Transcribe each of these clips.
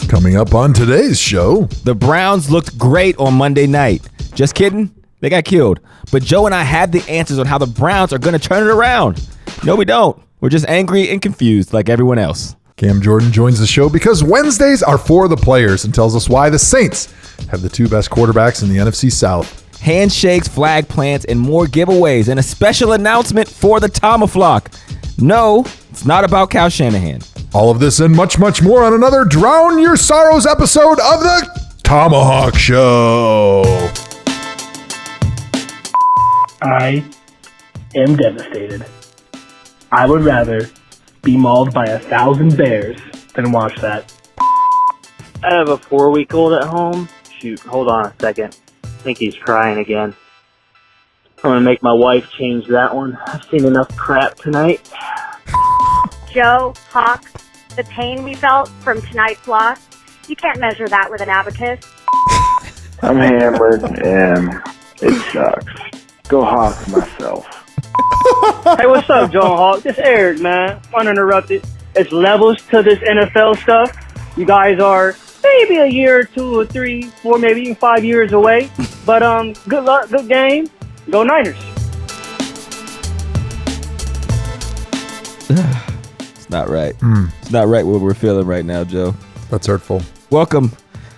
Coming up on today's show, the Browns looked great on Monday night. Just kidding, they got killed. But Joe and I have the answers on how the Browns are going to turn it around. No, we don't. We're just angry and confused like everyone else. Cam Jordan joins the show because Wednesdays are for the players and tells us why the Saints have the two best quarterbacks in the NFC South. Handshakes, flag plants, and more giveaways, and a special announcement for the ThomaHawk. No, it's not about Kyle Shanahan. All of this and much, much more on another Drown Your Sorrows episode of the ThomaHawk Show. I am devastated. I would rather be mauled by 1,000 bears than watch that. I have a 4-week-old at home. Shoot, hold on a second. I think he's crying again. I'm going to make my wife change that one. I've seen enough crap tonight. Joe, Hawk, the pain we felt from tonight's loss, you can't measure that with an abacus. I'm hammered and it sucks. Go Hawk myself. Hey, what's up, Joe Hawk? This Eric, man. Uninterrupted. It's levels to this NFL stuff. You guys are maybe a year or 2 or 3, 4, maybe even 5 years away. But good luck, good game. Go Niners. It's not right. It's not right what we're feeling right now, Joe. That's hurtful. Welcome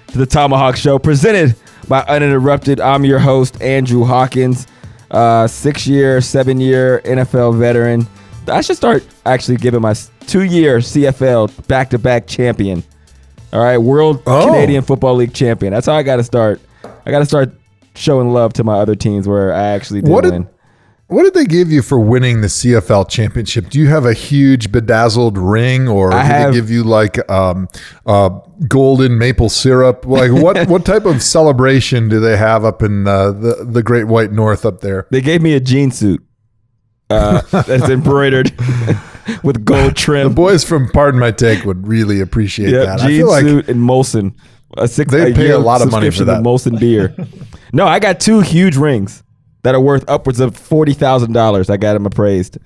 to the ThomaHawk Show, presented by Uninterrupted. I'm your host, Andrew Hawkins, 6-year, 7-year NFL veteran. I should start actually giving my 2-year CFL back-to-back champion. All right, World Canadian Football League champion. That's how I got to start. I got to start showing love to my other teams where I actually did win. What did they give you for winning the CFL championship? Do you have a huge bedazzled ring, or did they give you like golden maple syrup? Like what type of celebration do they have up in the Great White North up there? They gave me a jean suit that's embroidered with gold trim. The boys from Pardon My Take would really appreciate that. Jean I feel suit and Molson. They pay a lot of money for that. Molson beer. No, I got 2 huge rings that are worth upwards of $40,000. I got them appraised.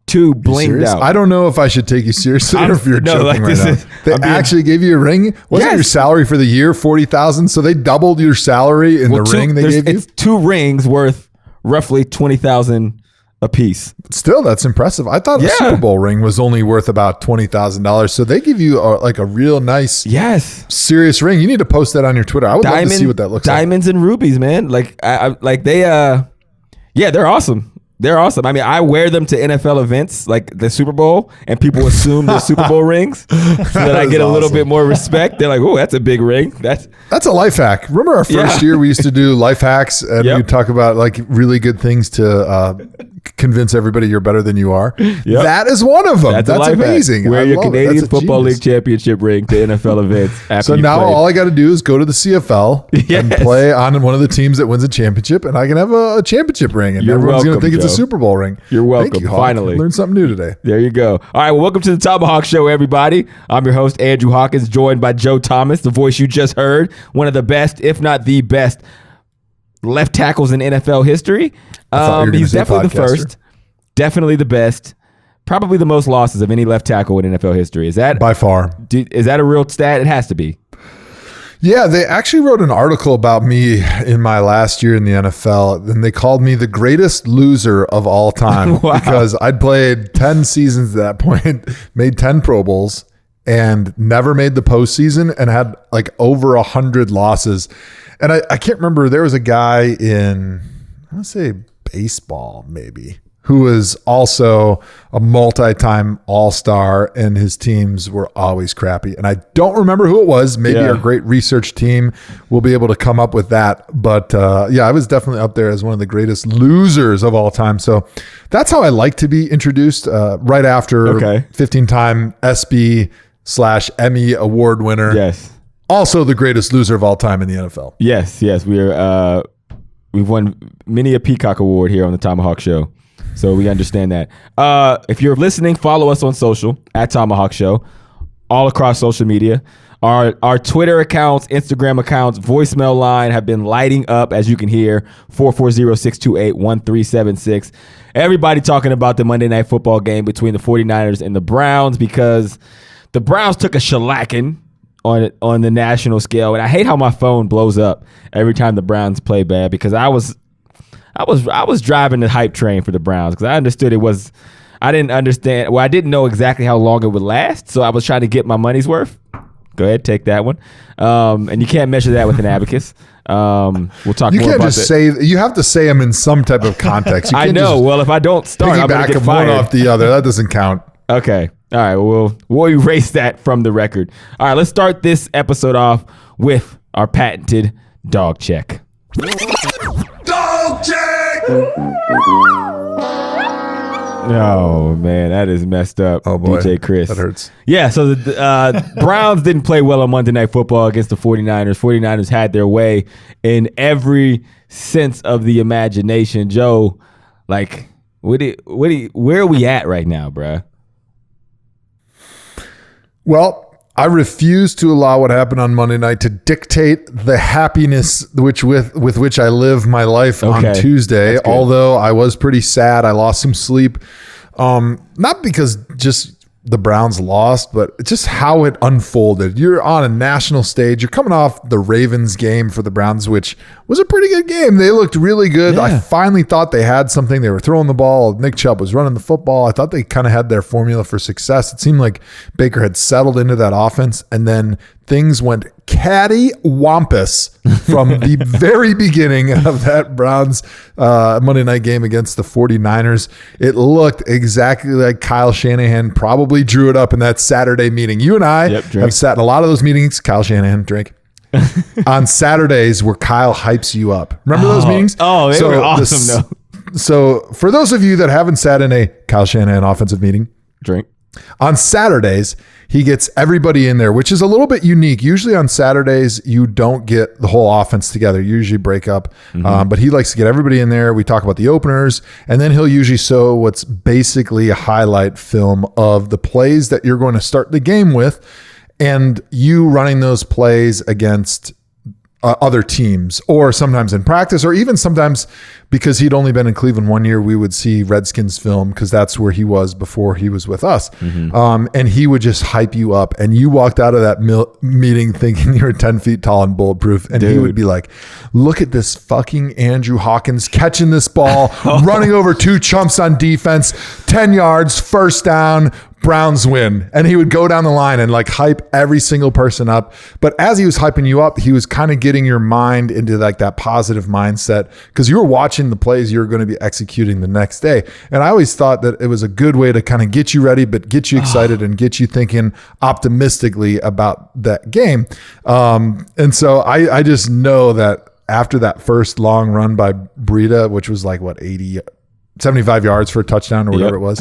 2 blinged out. I don't know if I should take you seriously or if you're joking right now. They actually gave you a ring? Wasn't your salary for the year $40,000? So they doubled your salary in the ring they gave you? It's 2 rings worth roughly $20,000 a piece. Still, that's impressive. I thought a Super Bowl ring was only worth about $20,000. So they give you a real nice, serious ring. You need to post that on your Twitter. I would love to see what that looks like. Diamonds and rubies, man. Like they're awesome. They're awesome. I mean, I wear them to NFL events like the Super Bowl, and people assume they're Super Bowl rings, so that I get a little bit more respect. They're like, "Oh, that's a big ring." That's a life hack. Remember our first year, we used to do life hacks, and we'd talk about like really good things to convince everybody you're better than you are. Yep. That is one of them. That's amazing. Wear your Canadian Football League championship ring to NFL events. So now all I got to do is go to the CFL and play on one of the teams that wins a championship, and I can have a championship ring, and everyone's going to think it's a Super Bowl ring. You're welcome. Thank you, Finally. Learned something new today. There you go. All right, well, welcome to the ThomaHawk Show, everybody. I'm your host, Andrew Hawkins, joined by Joe Thomas, the voice you just heard, one of the best, if not the best, left tackles in NFL history. He's definitely the first. Definitely the best. Probably the most losses of any left tackle in NFL history. Is that by far? Is that a real stat? It has to be. Yeah, they actually wrote an article about me in my last year in the NFL, and they called me the greatest loser of all time because I'd played 10 seasons at that point, made 10 Pro Bowls, and never made the postseason, and had like over 100 losses. And I can't remember. There was a guy in, I want to say baseball maybe, who was also a multi-time all-star, and his teams were always crappy. And I don't remember who it was. Maybe our great research team will be able to come up with that. But I was definitely up there as one of the greatest losers of all time. So that's how I like to be introduced, right after 15-time ESPY/Emmy award winner. Yes. Also the greatest loser of all time in the NFL. Yes. We've won many a Peacock Award here on the ThomaHawk Show. So we understand that. If you're listening, follow us on social at ThomaHawk Show, all across social media. Our Twitter accounts, Instagram accounts, voicemail line have been lighting up, as you can hear, 440-628-1376. Everybody talking about the Monday Night Football game between the 49ers and the Browns, because the Browns took a shellacking on the national scale, and I hate how my phone blows up every time the Browns play bad because I was driving the hype train for the Browns because I understood I didn't understand. Well, I didn't know exactly how long it would last, so I was trying to get my money's worth. Go ahead, take that one. And you can't measure that with an abacus. We'll talk. You more can't about just say. You have to say them in some type of context. You I can't know. just Well, if I don't start, I'm going to piggyback get of one fired. off the other. That doesn't count. Okay. All right. Well, we'll erase that from the record. All right. Let's start this episode off with our patented dog check. Dog check! Oh, man. That is messed up. Oh, boy. DJ Chris. That hurts. Yeah. So the Browns didn't play well on Monday Night Football against the 49ers. 49ers had their way in every sense of the imagination. Joe, like, where are we at right now, bruh? Well, I refuse to allow what happened on Monday night to dictate the happiness with which I live my life on Tuesday. Although I was pretty sad, I lost some sleep. Not because just the Browns lost, but just how it unfolded. You're on a national stage. You're coming off the Ravens game for the Browns, which was a pretty good game. They looked really good. Yeah. I finally thought they had something. They were throwing the ball. Nick Chubb was running the football. I thought they kind of had their formula for success. It seemed like Baker had settled into that offense, and then things went catty-wampus from the very beginning of that Browns Monday night game against the 49ers. It looked exactly like Kyle Shanahan probably drew it up in that Saturday meeting. You and I have sat in a lot of those meetings. Kyle Shanahan, drink. On Saturdays where Kyle hypes you up. Remember those meetings? Oh, they were awesome, though. So for those of you that haven't sat in a Kyle Shanahan offensive meeting, Drink. on Saturdays, he gets everybody in there, which is a little bit unique. Usually on Saturdays, you don't get the whole offense together. You usually break up. But he likes to get everybody in there. We talk about the openers, and then he'll usually show what's basically a highlight film of the plays that you're going to start the game with, and you running those plays against other teams, or sometimes in practice, or even sometimes because he'd only been in Cleveland 1 year, we would see Redskins film because that's where he was before he was with us. And he would just hype you up, and you walked out of that meeting thinking you were 10 feet tall and bulletproof. And he would be like, look at this fucking Andrew Hawkins catching this ball, running over two chumps on defense, 10 yards, first down, Browns win. And he would go down the line and like hype every single person up. But as he was hyping you up, he was kind of getting your mind into like that positive mindset because you were watching the plays you were going to be executing the next day. And I always thought that it was a good way to kind of get you ready, but get you excited and get you thinking optimistically about that game. And so I just know that after that first long run by Breida, which was like 75 yards for a touchdown or whatever it was,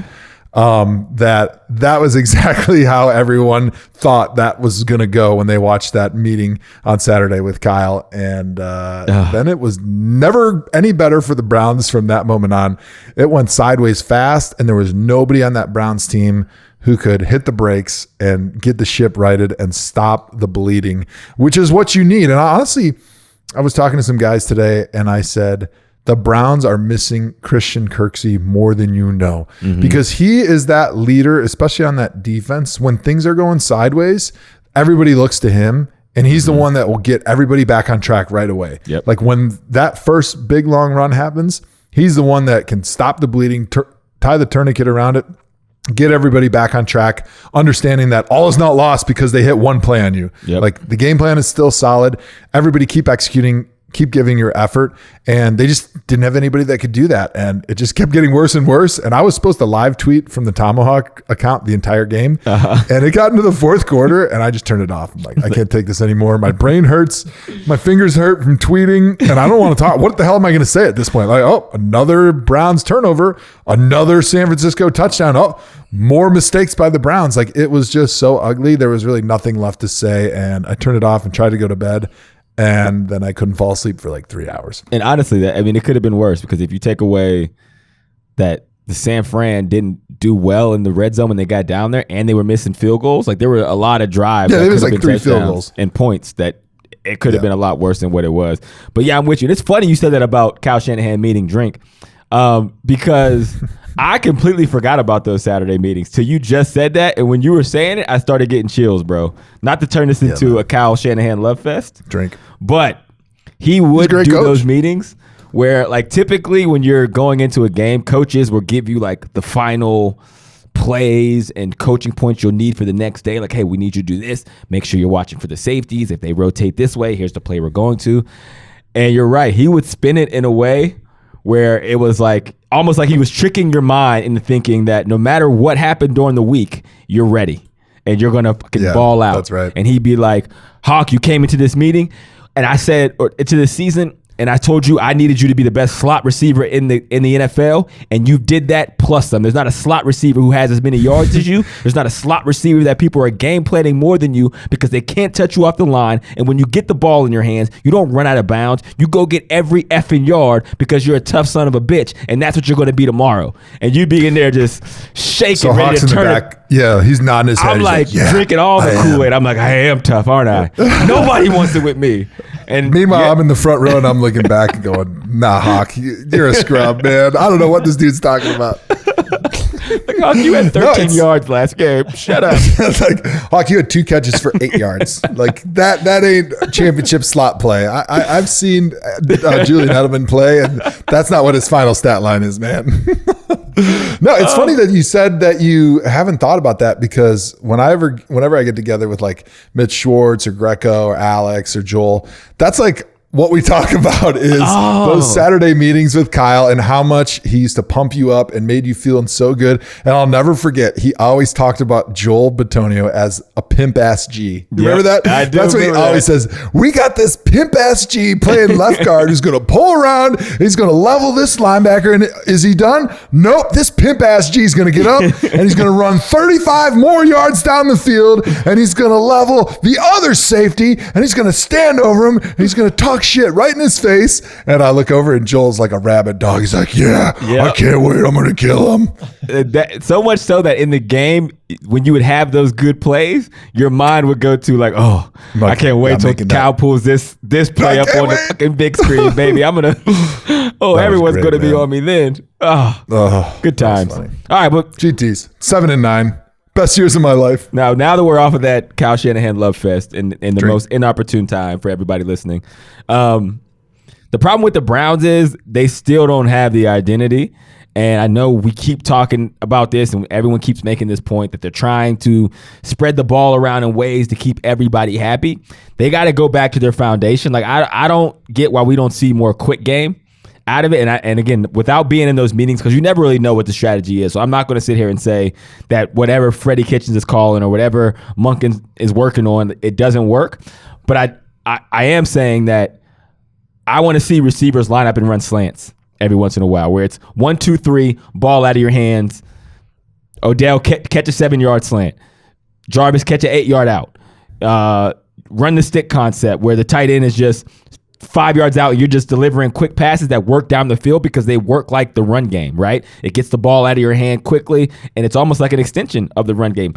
that was exactly how everyone thought that was going to go when they watched that meeting on Saturday with Kyle. And then it was never any better for the Browns from that moment on. It went sideways fast, and there was nobody on that Browns team who could hit the brakes and get the ship righted and stop the bleeding, which is what you need. And honestly, I was talking to some guys today, and I said, the Browns are missing Christian Kirksey more than you know, because he is that leader, especially on that defense. When things are going sideways, everybody looks to him, and he's the one that will get everybody back on track right away. Like when that first big long run happens, he's the one that can stop the bleeding, tie the tourniquet around it, get everybody back on track, understanding that all is not lost because they hit one play on you. Like the game plan is still solid. Everybody keep executing, keep giving your effort. And they just didn't have anybody that could do that. And it just kept getting worse and worse. And I was supposed to live tweet from the ThomaHawk account the entire game. And it got into the fourth quarter, and I just turned it off. I'm like, I can't take this anymore. My brain hurts. My fingers hurt from tweeting. And I don't want to talk. What the hell am I going to say at this point? Like, oh, another Browns turnover, another San Francisco touchdown. Oh, more mistakes by the Browns. Like, it was just so ugly. There was really nothing left to say. And I turned it off and tried to go to bed. And then I couldn't fall asleep for like 3 hours. And honestly, it could have been worse, because if you take away that the San Fran didn't do well in the red zone when they got down there, and they were missing field goals, like there were a lot of drives. Yeah, there was like 3 field goals and points that it could have been a lot worse than what it was. But yeah, I'm with you. And it's funny you said that about Kyle Shanahan meeting drink, because I completely forgot about those Saturday meetings till you just said that. And when you were saying it, I started getting chills, bro. Not to turn this into a Kyle Shanahan love fest. Drink. But he would do coach. those meetings where, like, typically when you're going into a game, coaches will give you, like, the final plays and coaching points you'll need for the next day. Like, hey, we need you to do this. Make sure you're watching for the safeties. If they rotate this way, here's the play we're going to. And you're right. He would spin it in a way where it was like almost like he was tricking your mind into thinking that no matter what happened during the week, you're ready and you're going to fucking ball out. That's right. And he'd be like, Hawk, you came into this meeting and I said, or into this season, and I told you I needed you to be the best slot receiver in the NFL, and you did that plus some. There's not a slot receiver who has as many yards as you. There's not a slot receiver that people are game planning more than you because they can't touch you off the line. And when you get the ball in your hands, you don't run out of bounds. You go get every effing yard because you're a tough son of a bitch, and that's what you're going to be tomorw. And you be in there just shaking, So ready Hawk's to in the turn back. it. Yeah, he's nodding his head. I'm He's like drinking all the Kool-Aid. I'm like, I am tough, aren't I? Nobody wants it with me. And meanwhile, I'm in the front row and I'm looking back and going, nah, Hawk, you're a scrub, man. I don't know what this dude's talking about. Like, Hawk, you had 13 yards last game. Shut up. Like, Hawk, you had 2 catches for 8 yards. Like, that ain't a championship slot play. I've seen Julian Edelman play, and that's not what his final stat line is, man. No, it's funny that you said that you haven't thought about that, because whenever I get together with like Mitch Schwartz or Greco or Alex or Joel, that's like what we talk about is those Saturday meetings with Kyle and how much he used to pump you up and made you feeling so good. And I'll never forget, he always talked about Joel Bitonio as a pimp ass G. You remember that? I do. That's what he always says. We got this pimp ass G playing left guard who's going to pull around. He's going to level this linebacker. And is he done? Nope. This pimp ass G is going to get up and he's going to run 35 more yards down the field, and he's going to level the other safety, and he's going to stand over him, and he's going to talk shit right in his face. And I look over and Joel's like a rabid dog. He's like, yeah, I can't wait. I'm going to kill him. So much so that in the game, when you would have those good plays, your mind would go to like, oh, I can't wait till Cal pulls this play up on the fucking big screen, baby. I'm going to, everyone's going to be on me then. Good times. All right, but GTs, 7 and 9. Best years of my life. Now that we're off of that Kyle Shanahan love fest in the most inopportune time for everybody listening, the problem with the Browns is they still don't have the identity. And I know we keep talking about this and everyone keeps making this point that they're trying to spread the ball around in ways to keep everybody happy. They got to go back to their foundation. Like, I don't get why we don't see more quick game out of it. And again, without being in those meetings, because you never really know what the strategy is. So I'm not going to sit here and say that whatever Freddie Kitchens is calling or whatever Monken is working on, it doesn't work. But I am saying that I want to see receivers line up and run slants every once in a while, where it's 1, 2, 3, ball out of your hands. Odell catch a 7-yard slant. Jarvis catch an 8-yard out. Run the stick concept where the tight end is just 5 yards out and you're just delivering quick passes that work down the field because they work like the run game, right? It gets the ball out of your hand quickly, and it's almost like an extension of the run game.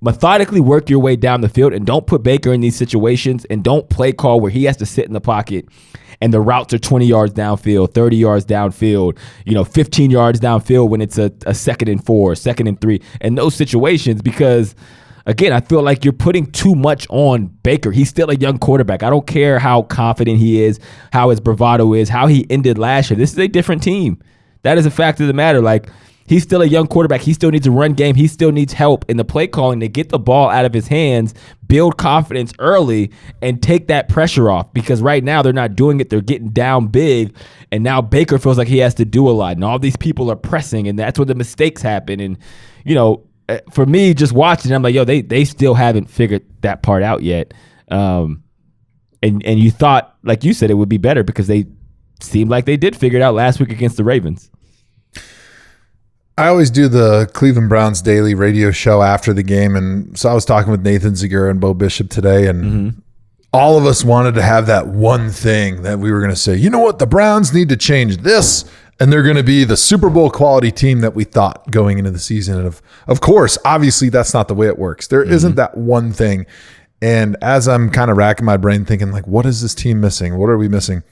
Methodically work your way down the field, and don't put Baker in these situations, and don't play call where he has to sit in the pocket and the routes are 20 yards downfield, 30 yards downfield, 15 yards downfield when it's a 2nd and 4, 2nd and 3, and those situations, because again, I feel like you're putting too much on Baker. He's still a young quarterback. I don't care how confident he is, how his bravado is, how he ended last year. This is a different team. That is a fact of the matter. Like, he's still a young quarterback. He still needs a run game. He still needs help in the play calling to get the ball out of his hands, build confidence early, and take that pressure off. Because right now they're not doing it. They're getting down big, and now Baker feels like he has to do a lot. And all these people are pressing, and that's where the mistakes happen. And, for me, just watching, I'm like, yo, they still haven't figured that part out yet. And you thought, like you said, it would be better because they seemed like they did figure it out last week against the Ravens. I always do the Cleveland Browns daily radio show after the game. And so I was talking with Nathan Zegura and Bo Bishop today, and all of us wanted to have that one thing that we were going to say, you know what, the Browns need to change this, and they're going to be the Super Bowl quality team that we thought going into the season. And of course, obviously that's not the way it works. There isn't that one thing. And as I'm kind of racking my brain thinking, like, what is this team missing? What are we missing?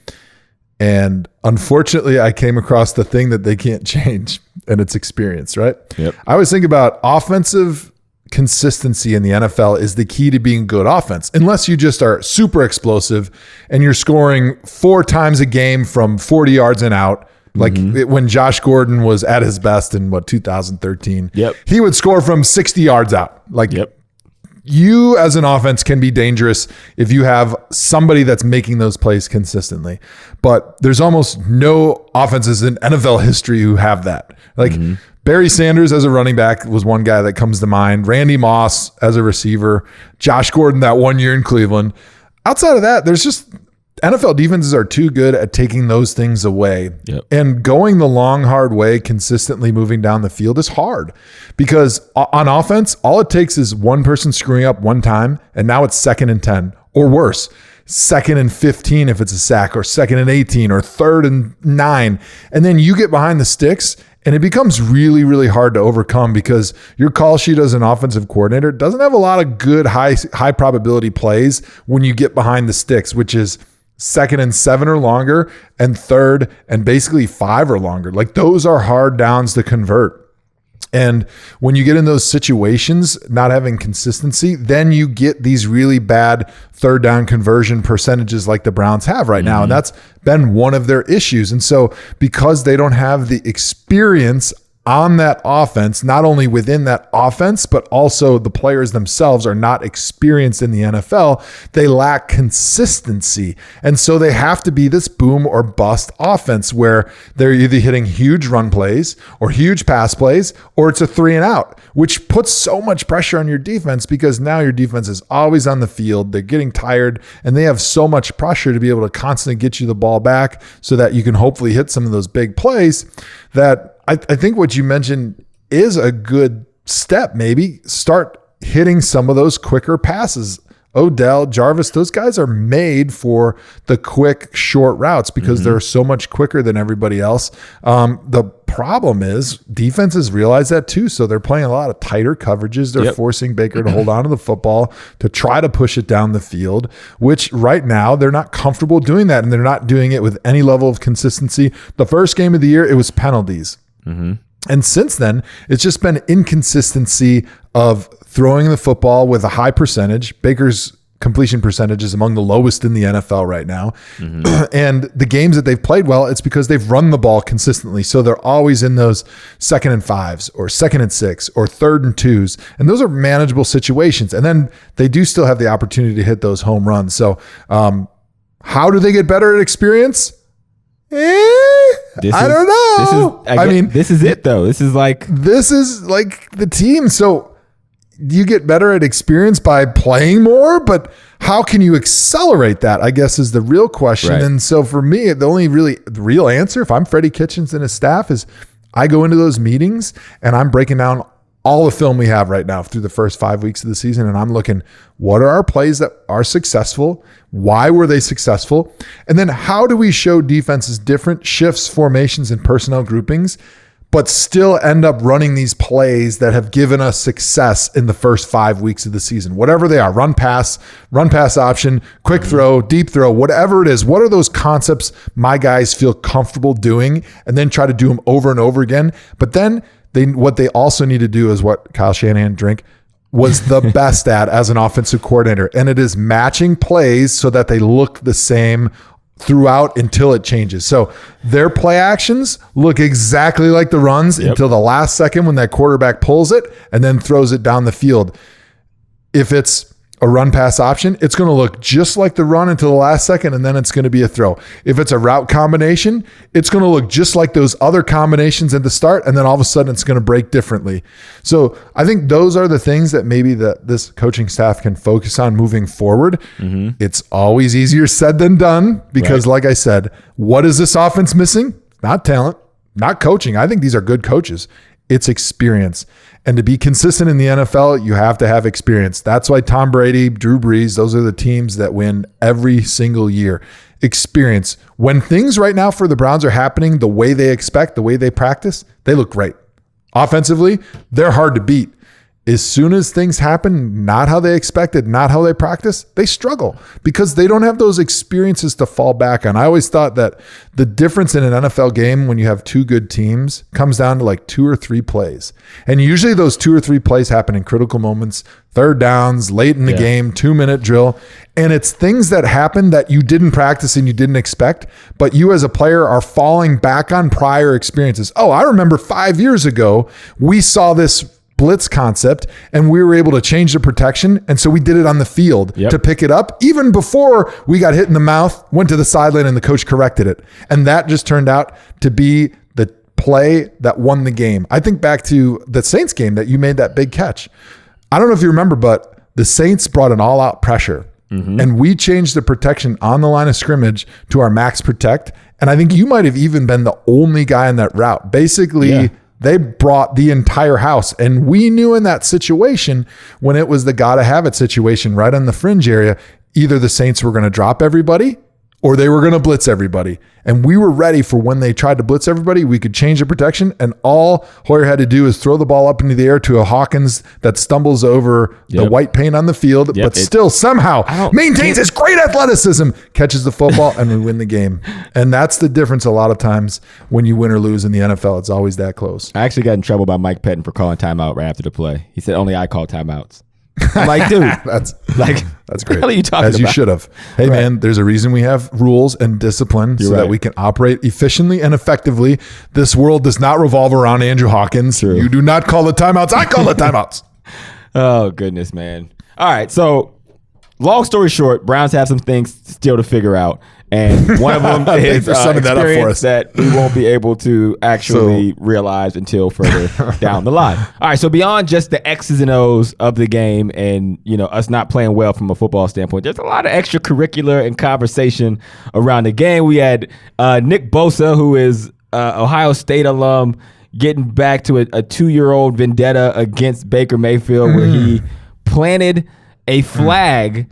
And unfortunately, I came across the thing that they can't change, and it's experience, right? Yep. I always think about offensive consistency in the NFL is the key to being good offense, unless you just are super explosive and you're scoring 4 times a game from 40 yards and out. Like when Josh Gordon was at his best in 2013, he would score from 60 yards out. Like you as an offense can be dangerous if you have somebody that's making those plays consistently. But there's almost no offenses in NFL history who have that. Like Barry Sanders as a running back was one guy that comes to mind. Randy Moss as a receiver. Josh Gordon that 1 year in Cleveland. Outside of that, there's just NFL defenses are too good at taking those things away. And going the long, hard way, consistently moving down the field is hard because on offense, all it takes is one person screwing up one time, and now it's 2nd and 10 or worse. 2nd and 15 if it's a sack, or 2nd and 18, or 3rd and 9. And then you get behind the sticks, and it becomes really, really hard to overcome because your call sheet as an offensive coordinator doesn't have a lot of good high probability plays when you get behind the sticks, which is 2nd and 7 or longer, and 3rd and basically 5 or longer. Like those are hard downs to convert. And when you get in those situations, not having consistency, then you get these really bad 3rd down conversion percentages like the Browns have right now. And that's been one of their issues. And so because they don't have the experience on that offense, not only within that offense, but also the players themselves are not experienced in the NFL. They lack consistency. And so they have to be this boom or bust offense where they're either hitting huge run plays or huge pass plays, or it's a 3 and out, which puts so much pressure on your defense because now your defense is always on the field. They're getting tired and they have so much pressure to be able to constantly get you the ball back so that you can hopefully hit some of those big plays that I think what you mentioned is a good step. Maybe start hitting some of those quicker passes. Odell, Jarvis, those guys are made for the quick, short routes because they're so much quicker than everybody else. The problem is defenses realize that too. So they're playing a lot of tighter coverages. They're forcing Baker to hold on to the football to try to push it down the field, which right now they're not comfortable doing that. And they're not doing it with any level of consistency. The first game of the year, it was penalties. And since then, it's just been inconsistency of throwing the football with a high percentage. Baker's completion percentage is among the lowest in the NFL right now. And the games that they've played well, it's because they've run the ball consistently. So they're always in those 2nd and 5s or 2nd and 6 or 3rd and 2s. And those are manageable situations. And then they do still have the opportunity to hit those home runs. So how do they get better at experience? I don't know. This is it though. This is like the team. So you get better at experience by playing more, but how can you accelerate that, I guess, is the real question. Right. And so for me, the only really real answer, if I'm Freddie Kitchens and his staff, is I go into those meetings and I'm breaking down all the film we have right now through the first 5 weeks of the season. And I'm looking, what are our plays that are successful? Why were they successful? And then how do we show defenses different shifts, formations, and personnel groupings, but still end up running these plays that have given us success in the first 5 weeks of the season, whatever they are, run pass option, quick throw, deep throw, whatever it is. What are those concepts my guys feel comfortable doing, and then try to do them over and over again. But then what they also need to do is what Kyle Shanahan was the best at as an offensive coordinator. And it is matching plays so that they look the same throughout until it changes. So their play actions look exactly like the runs until the last second when that quarterback pulls it and then throws it down the field. If it's a run pass option, it's going to look just like the run until the last second, and then it's going to be a throw. If it's a route combination, it's going to look just like those other combinations at the start, and then all of a sudden it's going to break differently. So I think those are the things that maybe this coaching staff can focus on moving forward. It's always easier said than done because, like I said, what is this offense missing? Not talent, not coaching. I think these are good coaches. It's experience. And to be consistent in the NFL, you have to have experience. That's why Tom Brady, Drew Brees, those are the teams that win every single year. Experience. When things right now for the Browns are happening the way they expect, the way they practice, they look great. Offensively, they're hard to beat. as soon as things happen, not how they expected, not how they practice, they struggle because they don't have those experiences to fall back on. I always thought that the difference in an NFL game when you have two good teams comes down to like 2 or 3 plays. And usually those 2 or 3 plays happen in critical moments, third downs, late in the game, 2-minute drill. And it's things that happen that you didn't practice and you didn't expect, but you as a player are falling back on prior experiences. Oh, I remember 5 years ago, we saw this blitz concept and we were able to change the protection. And so we did it on the field to pick it up even before we got hit in the mouth, went to the sideline and the coach corrected it. And that just turned out to be the play that won the game. I think back to the Saints game that you made that big catch. I don't know if you remember, but the Saints brought an all out pressure and we changed the protection on the line of scrimmage to our max protect. And I think you might have even been the only guy in that route. Basically, they brought the entire house. And we knew in that situation, when it was the gotta have it situation right on the fringe area, either the Saints were going to drop everybody or they were going to blitz everybody. And we were ready for when they tried to blitz everybody, we could change the protection. And all Hoyer had to do is throw the ball up into the air to a Hawkins that stumbles over the white paint on the field, but still somehow maintains his great athleticism, catches the football, and we win the game. And that's the difference a lot of times when you win or lose in the NFL. It's always that close. I actually got in trouble by Mike Pettin for calling timeout right after the play. He said, only I call timeouts. I'm like, dude, that's great. What the hell are you talking As about? you should have. Hey, man, there's a reason we have rules and discipline that we can operate efficiently and effectively. This world does not revolve around Andrew Hawkins. True. You do not call the timeouts. I call the timeouts. Oh, goodness, man. All right. So, long story short, Browns have some things still to figure out. And one of them is experience that we won't be able to actually realize until further down the line. All right, so beyond just the X's and O's of the game and, you know, us not playing well from a football standpoint, there's a lot of extracurricular and conversation around the game. We had Nick Bosa, who is Ohio State alum, getting back to a 2-year-old vendetta against Baker Mayfield where he planted a flag,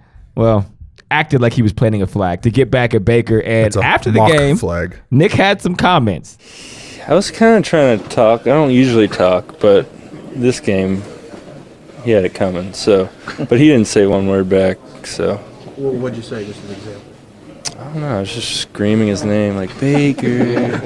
acted like he was planting a flag to get back at Baker. And after the game, Nick had some comments. I was kind of trying to talk. I don't usually talk, but this game, he had it coming. So, but he didn't say one word back. So. Well, what'd you say? Just an example. I don't know. I was just screaming his name like Baker,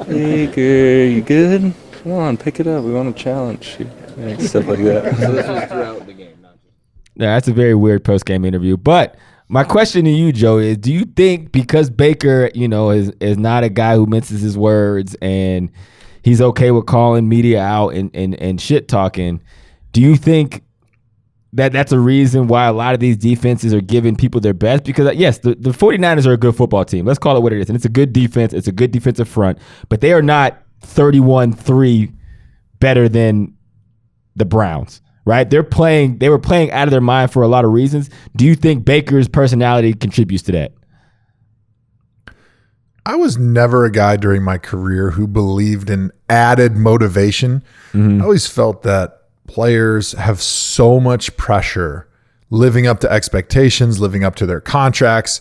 Baker. You good? Come on, pick it up. We want a challenge. Stuff like that. So this was throughout the game, not just. Yeah, that's a very weird post-game interview, but. My question to you, Joe, is do you think because Baker, you know, is not a guy who minces his words and he's okay with calling media out and shit talking, do you think that that's a reason why a lot of these defenses are giving people their best? Because, yes, the 49ers are a good football team. Let's call it what it is. And it's a good defense. It's a good defensive front. But they are not 31-3 better than the Browns. Right? They were playing out of their mind for a lot of reasons. Do you think Baker's personality contributes to that? I was never a guy during my career who believed in added motivation. I always felt that players have so much pressure living up to expectations, living up to their contracts,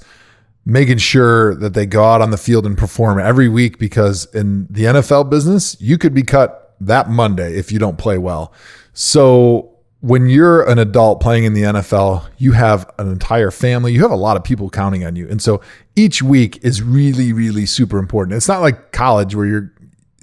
making sure that they go out on the field and perform every week, because in the NFL business, you could be cut that Monday if you don't play well. So when you're an adult playing in the NFL, you have an entire family. You have a lot of people counting on you. And so each week is really, really super important. It's not like college where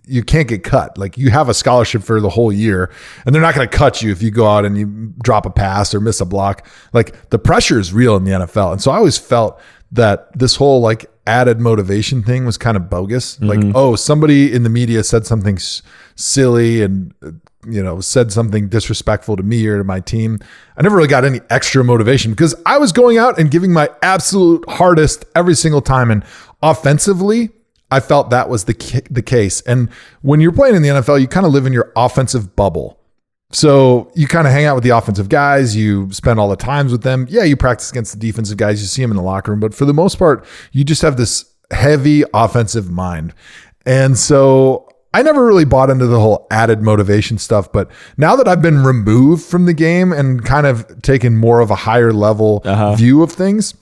you can't get cut. Like, you have a scholarship for the whole year and they're not going to cut you if you go out and you drop a pass or miss a block. Like, the pressure is real in the NFL. And so I always felt that this whole like added motivation thing was kind of bogus. Like, oh, somebody in the media said something silly and, you know, said something disrespectful to me or to my team. I never really got any extra motivation because I was going out and giving my absolute hardest every single time. And offensively, I felt that was the case. And when you're playing in the NFL, you kind of live in your offensive bubble. So you kind of hang out with the offensive guys. You spend all the times with them. Yeah, you practice against the defensive guys. You see them in the locker room. But for the most part, you just have this heavy offensive mind. And so I never really bought into the whole added motivation stuff. But now that I've been removed from the game and kind of taken more of a higher level view of things,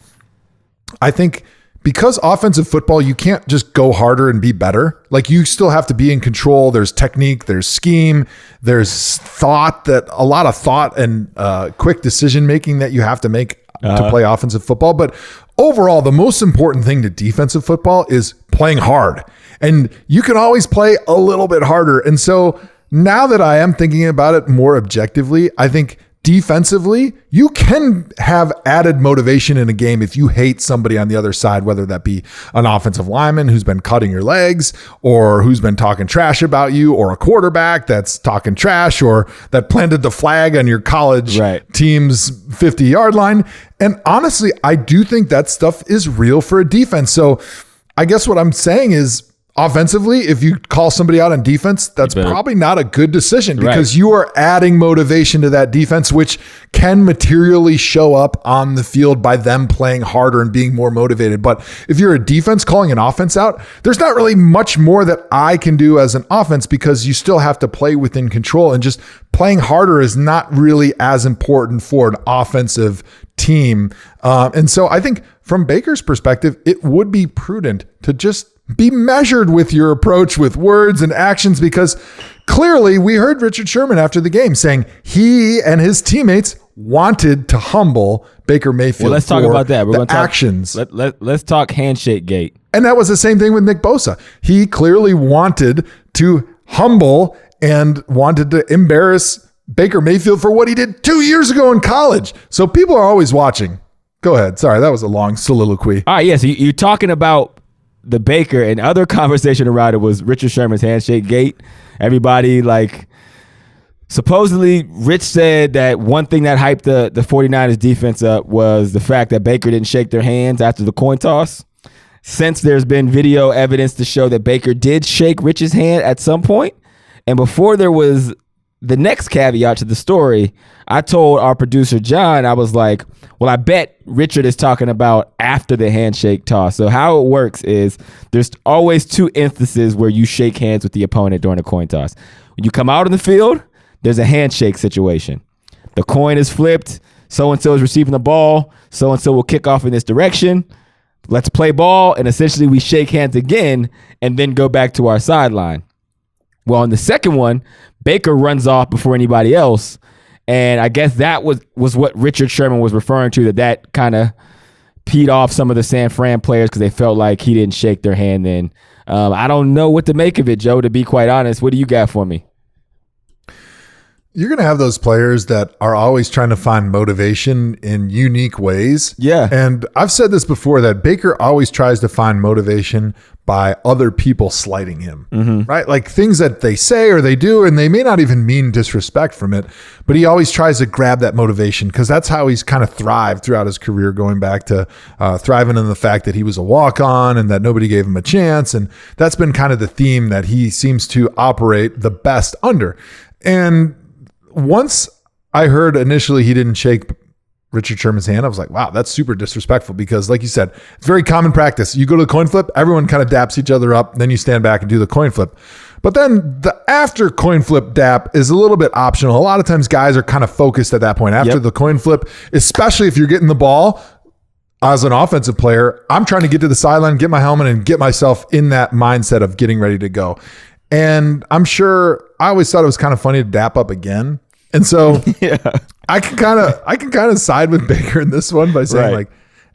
I think because offensive football, you can't just go harder and be better. Like, you still have to be in control. There's technique, there's scheme, there's a lot of thought and quick decision making that you have to make to play offensive football. But overall, the most important thing to defensive football is playing hard. And you can always play a little bit harder. And so now that I am thinking about it more objectively, I think defensively, you can have added motivation in a game if you hate somebody on the other side, whether that be an offensive lineman who's been cutting your legs or who's been talking trash about you, or a quarterback that's talking trash or that planted the flag on your college team's 50-yard line. And honestly, I do think that stuff is real for a defense. So I guess what I'm saying is, offensively, if you call somebody out on defense, that's probably not a good decision, because you are adding motivation to that defense, which can materially show up on the field by them playing harder and being more motivated. But if you're a defense calling an offense out, there's not really much more that I can do as an offense, because you still have to play within control, and just playing harder is not really as important for an offensive team. And so I think from Baker's perspective, it would be prudent to just be measured with your approach with words and actions, because clearly we heard Richard Sherman after the game saying he and his teammates wanted to humble Baker Mayfield. Well, let's talk about that. We're going to talk actions. Let's talk HandShakeGate. And that was the same thing with Nick Bosa. He clearly wanted to humble and wanted to embarrass Baker Mayfield for what he did 2 years ago in college. So people are always watching. Go ahead. Sorry, that was a long soliloquy. All right, yes, you're talking about the Baker, and other conversation around it was Richard Sherman's HandShakeGate. Everybody, supposedly Rich said that one thing that hyped the 49ers defense up was the fact that Baker didn't shake their hands after the coin toss. Since there's been video evidence to show that Baker did shake Rich's hand at some point, and before there was the next caveat to the story, I told our producer John, I was like, well, I bet Richard is talking about after the handshake toss. So how it works is there's always two instances where you shake hands with the opponent during a coin toss. When you come out on the field, there's a handshake situation. The coin is flipped. So-and-so is receiving the ball. So-and-so will kick off in this direction. Let's play ball. And essentially we shake hands again and then go back to our sideline. Well, on the second one, Baker runs off before anybody else. And I guess that was what Richard Sherman was referring to, that kind of peed off some of the San Fran players because they felt like he didn't shake their hand then. I don't know what to make of it, Joe, to be quite honest. What do you got for me? You're going to have those players that are always trying to find motivation in unique ways. Yeah. And I've said this before, that Baker always tries to find motivation by other people slighting him, right? Like things that they say or they do, and they may not even mean disrespect from it, but he always tries to grab that motivation, because that's how he's kind of thrived throughout his career, going back to thriving in the fact that he was a walk-on and that nobody gave him a chance. And that's been kind of the theme that he seems to operate the best under. And once I heard initially he didn't shake Richard Sherman's hand, I was like, wow, that's super disrespectful, because like you said, it's very common practice. You go to the coin flip, everyone kind of daps each other up, then you stand back and do the coin flip. But then the after coin flip dap is a little bit optional. A lot of times guys are kind of focused at that point. After the coin flip, especially if you're getting the ball, as an offensive player, I'm trying to get to the sideline, get my helmet, and get myself in that mindset of getting ready to go. And I'm sure I always thought it was kind of funny to dap up again. And so I can kind of side with Baker in this one by saying like,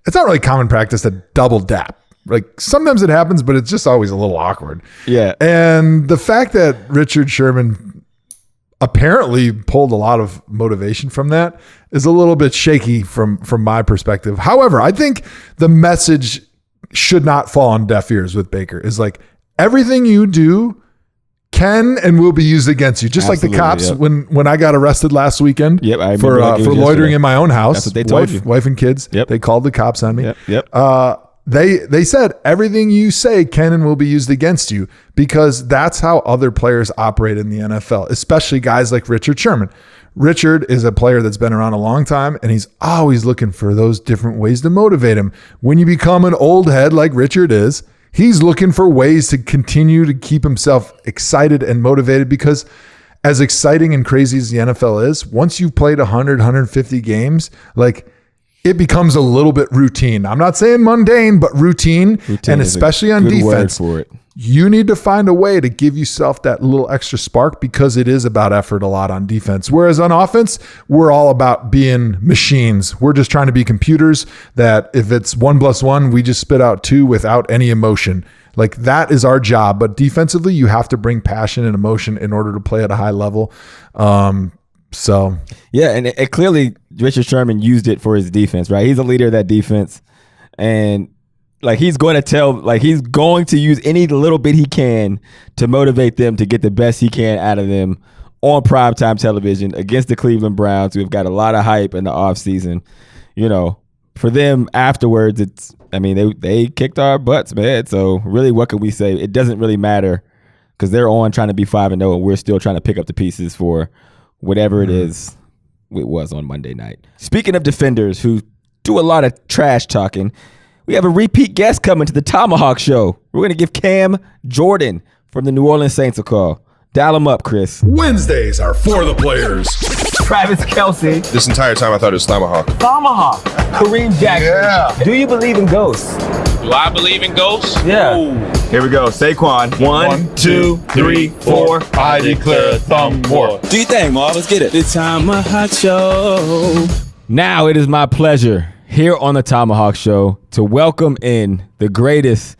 it's not really common practice to double dap. Like sometimes it happens, but it's just always a little awkward. Yeah. And the fact that Richard Sherman apparently pulled a lot of motivation from that is a little bit shaky from my perspective. However, I think the message should not fall on deaf ears with Baker. Is like, everything you do can and will be used against you. Just Absolutely, like the cops when I got arrested last weekend for loitering in my own house. That's what they told you. Wife and kids. They called the cops on me. Yep. They said everything you say can and will be used against you, because that's how other players operate in the NFL, especially guys like Richard Sherman. Richard is a player that's been around a long time, and he's always looking for those different ways to motivate him. When you become an old head like Richard is, he's looking for ways to continue to keep himself excited and motivated, because as exciting and crazy as the NFL is, once you've played 100, 150 games, like it becomes a little bit routine. I'm not saying mundane, but routine and especially on defense. For it. You need to find a way to give yourself that little extra spark because it is about effort a lot on defense. Whereas on offense, we're all about being machines. We're just trying to be computers that if it's 1 + 1, we just spit out 2 without any emotion. Like that is our job. But defensively, you have to bring passion and emotion in order to play at a high level. So yeah, and it clearly Richard Sherman used it for his defense, right? He's a leader of that defense, and like he's going to use any little bit he can to motivate them to get the best he can out of them on primetime television against the Cleveland Browns, who have got a lot of hype in the offseason. You know, for them afterwards, they kicked our butts, man. So really, what can we say? It doesn't really matter because they're on trying to be 5-0, and we're still trying to pick up the pieces for whatever it is it was on Monday night. Speaking of defenders who do a lot of trash talking, we have a repeat guest coming to the ThomaHawk Show. We're going to give Cam Jordan from the New Orleans Saints a call. Dial him up, Chris. Wednesdays are for the players. Travis Kelce. This entire time I thought it was ThomaHawk. ThomaHawk. Kareem Jackson. Yeah. Do you believe in ghosts? Do I believe in ghosts? Yeah. Ooh. Here we go. Saquon. 1, 2, 3, 4. I declare thumb war. Do you think, Marv? Let's get it. The ThomaHawk Show. Now it is my pleasure here on the ThomaHawk Show to welcome in the greatest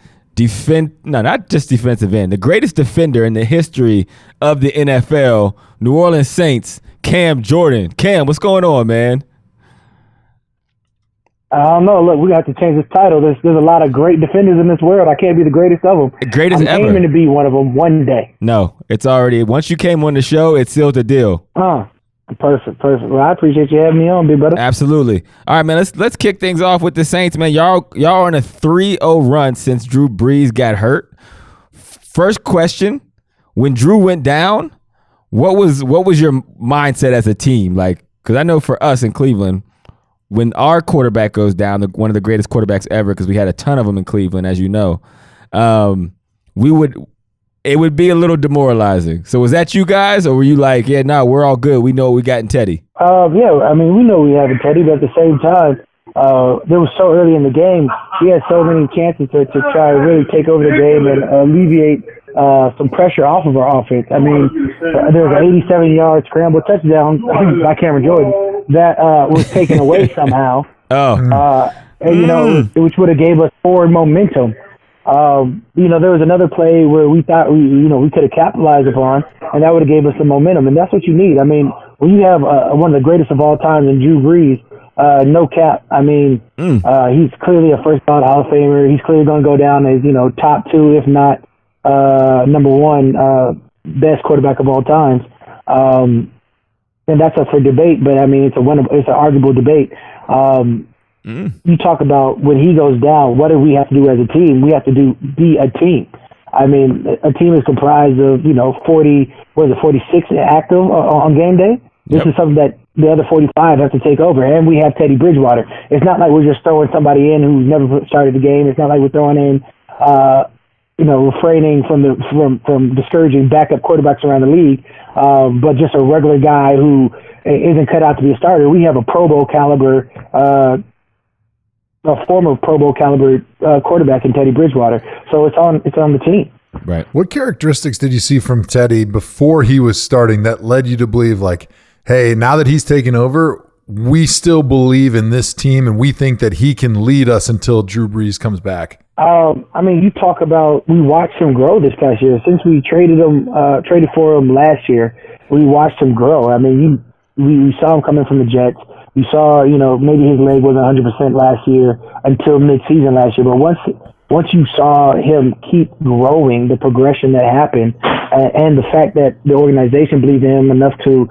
not just defensive end, the greatest defender in the history of the NFL, New Orleans Saints, Cam Jordan. Cam, what's going on, man? I don't know. Look, we have to change this title. There's a lot of great defenders in this world. I can't be the greatest of them. Greatest ever. I'm aiming to be one of them one day. No, it's already, once you came on the show, it sealed the deal. Perfect. Well, I appreciate you having me on, big brother. Absolutely. All right, man, let's kick things off with the Saints, man. Y'all are on a 3-0 run since Drew Brees got hurt. First question, when Drew went down, what was your mindset as a team? Like, because I know for us in Cleveland, when our quarterback goes down, one of the greatest quarterbacks ever, because we had a ton of them in Cleveland, as you know, it would be a little demoralizing. So was that you guys, or were you like, yeah, no, we're all good. We know what we got in Teddy? Yeah, I mean, we know we have in Teddy, but at the same time, there was so early in the game, we had so many chances to try to really take over the game and alleviate some pressure off of our offense. I mean, there was an 87-yard scramble touchdown by Cameron Jordan that was taken away somehow. Which would have gave us forward momentum. There was another play where we thought we could have capitalized upon, and that would have gave us some momentum, and that's what you need. I mean, when you have one of the greatest of all time in Drew Brees, no cap. I mean, he's clearly a first-ballot Hall of Famer. He's clearly going to go down as top 2, if not number 1 best quarterback of all times. And that's up for debate, but I mean, it's an arguable debate. You talk about when he goes down, what do we have to do as a team? We have to be a team. I mean, a team is comprised of, 46 active on game day. This is something that the other 45 have to take over, and we have Teddy Bridgewater. It's not like we're just throwing somebody in who's never started the game. It's not like we're throwing in, refraining from discouraging backup quarterbacks around the league, but just a regular guy who isn't cut out to be a starter. We have a Pro Bowl caliber, a former Pro Bowl caliber quarterback in Teddy Bridgewater. So it's on the team. Right. What characteristics did you see from Teddy before he was starting that led you to believe, like, hey, now that he's taken over, we still believe in this team and we think that he can lead us until Drew Brees comes back? I mean, you talk about, we watched him grow this past year. Since we traded for him last year, we watched him grow. I mean, we saw him coming from the Jets. We saw, maybe his leg wasn't 100% last year until mid-season last year. But once you saw him keep growing, the progression that happened, and the fact that the organization believed in him enough to,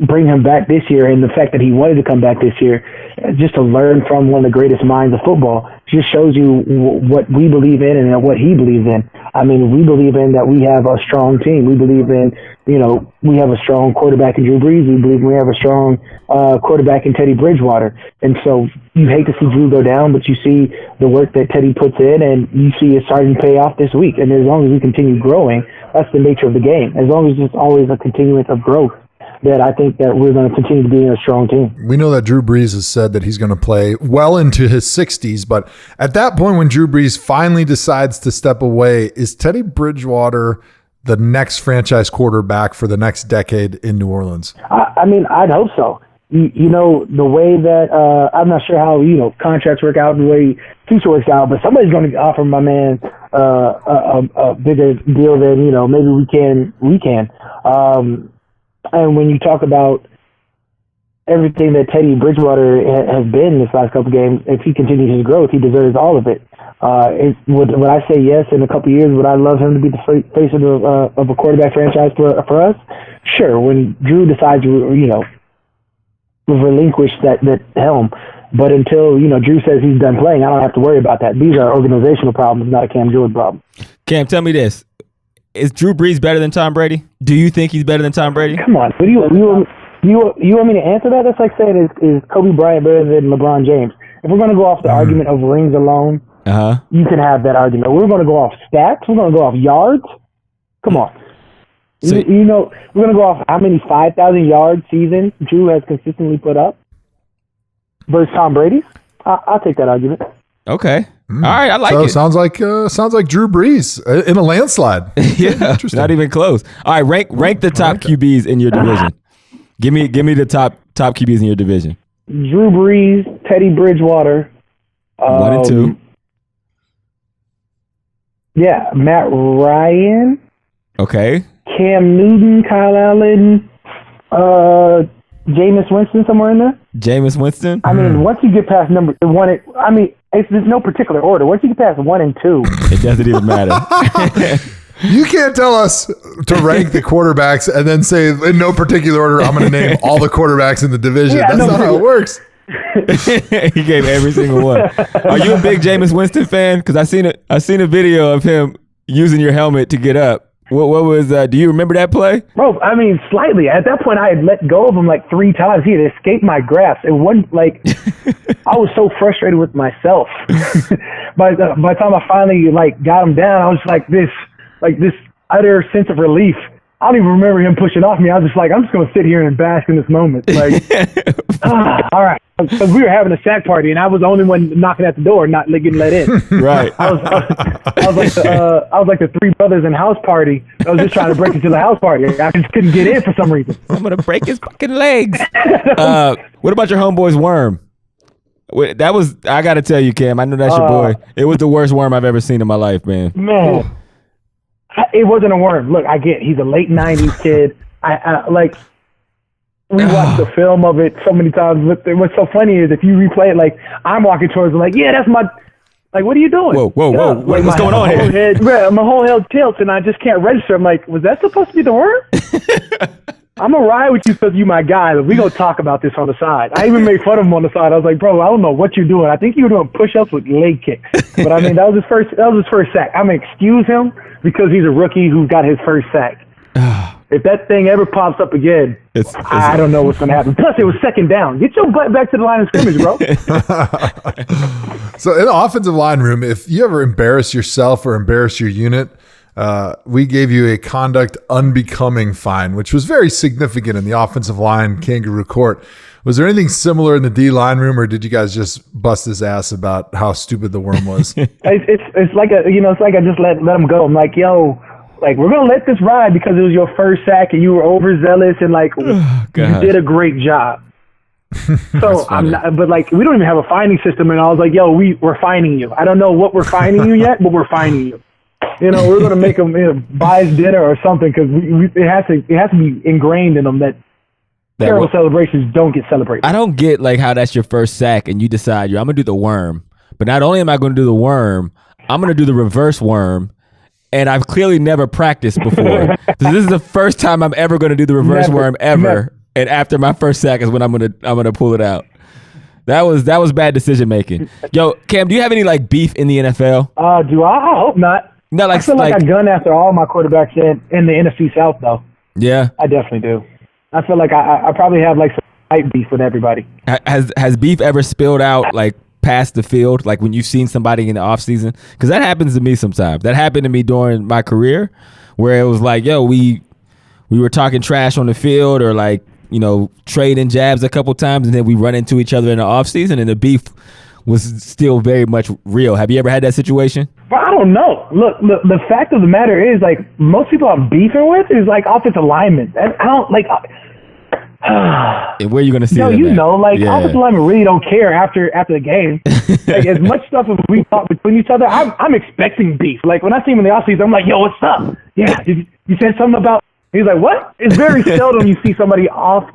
bring him back this year, and the fact that he wanted to come back this year, just to learn from one of the greatest minds of football, just shows you what we believe in and what he believes in. I mean, we believe in that we have a strong team. We believe in, we have a strong quarterback in Drew Brees. We believe we have a strong quarterback in Teddy Bridgewater. And so you hate to see Drew go down, but you see the work that Teddy puts in, and you see it starting to pay off this week. And as long as we continue growing, that's the nature of the game. As long as it's always a continuance of growth, that I think that we're going to continue to be a strong team. We know that Drew Brees has said that he's going to play well into his 60s, but at that point when Drew Brees finally decides to step away, is Teddy Bridgewater the next franchise quarterback for the next decade in New Orleans? I mean, I'd hope so. You know, the way that I'm not sure how, contracts work out, the way future works out, but somebody's going to offer my man a bigger deal than, maybe we can. And when you talk about everything that Teddy Bridgewater has been this last couple games, if he continues his growth, he deserves all of it. Would I say yes in a couple years? Would I love him to be the face of a quarterback franchise for us? Sure. When Drew decides to, relinquish that helm. But until, Drew says he's done playing, I don't have to worry about that. These are organizational problems, not a Cam Jordan problem. Cam, tell me this. Is Drew Brees better than Tom Brady? Do you think he's better than Tom Brady? Come on. What do you want me to answer that? That's like saying, is Kobe Bryant better than LeBron James? If we're going to go off the argument of rings alone, you can have that argument. We're going to go off stats. We're going to go off yards. Come on. So, we're going to go off how many 5,000 yard seasons Drew has consistently put up versus Tom Brady. I'll take that argument. Okay. All right, I like it. Sounds like Drew Brees in a landslide. Yeah, not even close. All right, rank the top QBs in your division. Give me the top QBs in your division. Drew Brees, Teddy Bridgewater, 1 and 2. Yeah, Matt Ryan. Okay. Cam Newton, Kyle Allen, Jameis Winston, somewhere in there. Jameis Winston. I mean, once you get past number 1, there's no particular order. Once you get past 1 and 2, it doesn't even matter. You can't tell us to rank the quarterbacks and then say in no particular order, I'm going to name all the quarterbacks in the division. Yeah, That's not how it works. He gave every single one. Are you a big Jameis Winston fan? Because I seen a video of him using your helmet to get up. What was? Do you remember that play? Bro, I mean, slightly. At that point, I had let go of him like 3 times. He had escaped my grasp. It wasn't like I was so frustrated with myself. By the time I finally got him down, I was like this utter sense of relief. I don't even remember him pushing off me. I was just like, I'm just going to sit here and bask in this moment. Like, all right. Because we were having a sack party, and I was the only one knocking at the door, not getting let in. Right. I was like the 3 brothers in house party. I was just trying to break into the house party. I just couldn't get in for some reason. I'm going to break his fucking legs. What about your homeboy's worm? That was, I got to tell you, Cam, I know that's your boy. It was the worst worm I've ever seen in my life, man. Man. It wasn't a worm. Look, I get he's a late 90s kid. We watched the film of it so many times. But what's so funny is if you replay it, I'm walking towards him, yeah, that's my, what are you doing? Whoa. What's going on here? My whole head tilts and I just can't register. I'm like, was that supposed to be the worm? I'm going to ride with you because you my guy. But we going to talk about this on the side. I even made fun of him on the side. I was like, bro, I don't know what you're doing. I think you were doing push-ups with leg kicks. But I mean, that was his first sack. I'm going to excuse him because he's a rookie who got his first sack. If that thing ever pops up again, I don't know what's going to happen. Plus, it was second down. Get your butt back to the line of scrimmage, bro. So in the offensive line room, if you ever embarrass yourself or embarrass your unit, we gave you a conduct unbecoming fine, which was very significant in the offensive line kangaroo court. Was there anything similar in the D line room, or did you guys just bust his ass about how stupid the worm was? It's like I just let him go. I'm like, yo, we're gonna let this ride because it was your first sack and you were overzealous and you did a great job. So I'm not, but we don't even have a fining system, and I was like, yo, we're fining you. I don't know what we're fining you yet, but we're fining you. We're going to make them buy his dinner or something because it has to be ingrained in them that terrible celebrations don't get celebrated. I don't get how that's your first sack and you decide I'm going to do the worm. But not only am I going to do the worm, I'm going to do the reverse worm. And I've clearly never practiced before. So this is the first time I'm ever going to do the reverse worm ever. Never. And after my first sack is when I'm going to pull it out. That was bad decision making. Yo, Cam, do you have any beef in the NFL? Do I? I hope not. No, I feel like I gun after all my quarterbacks in the NFC South, though. Yeah, I definitely do. I feel like I probably have some fight beef with everybody. Has beef ever spilled out past the field, when you've seen somebody in the off season? Because that happens to me sometimes. That happened to me during my career, where it was yo, we we were talking trash on the field or like, trading jabs a couple times, and then we run into each other in the offseason, and the beef was still very much real. Have you ever had that situation? But I don't know. Look, the fact of the matter is, like, most people I'm beefing with is like offensive linemen. And I don't like. And where are you going to see that? Offensive linemen really don't care after the game. Like, as much stuff as we talk between each other, I'm expecting beef. Like, when I see him in the offseason, I'm like, yo, what's up? Yeah, you said something about. He's like, what? It's very seldom you see somebody off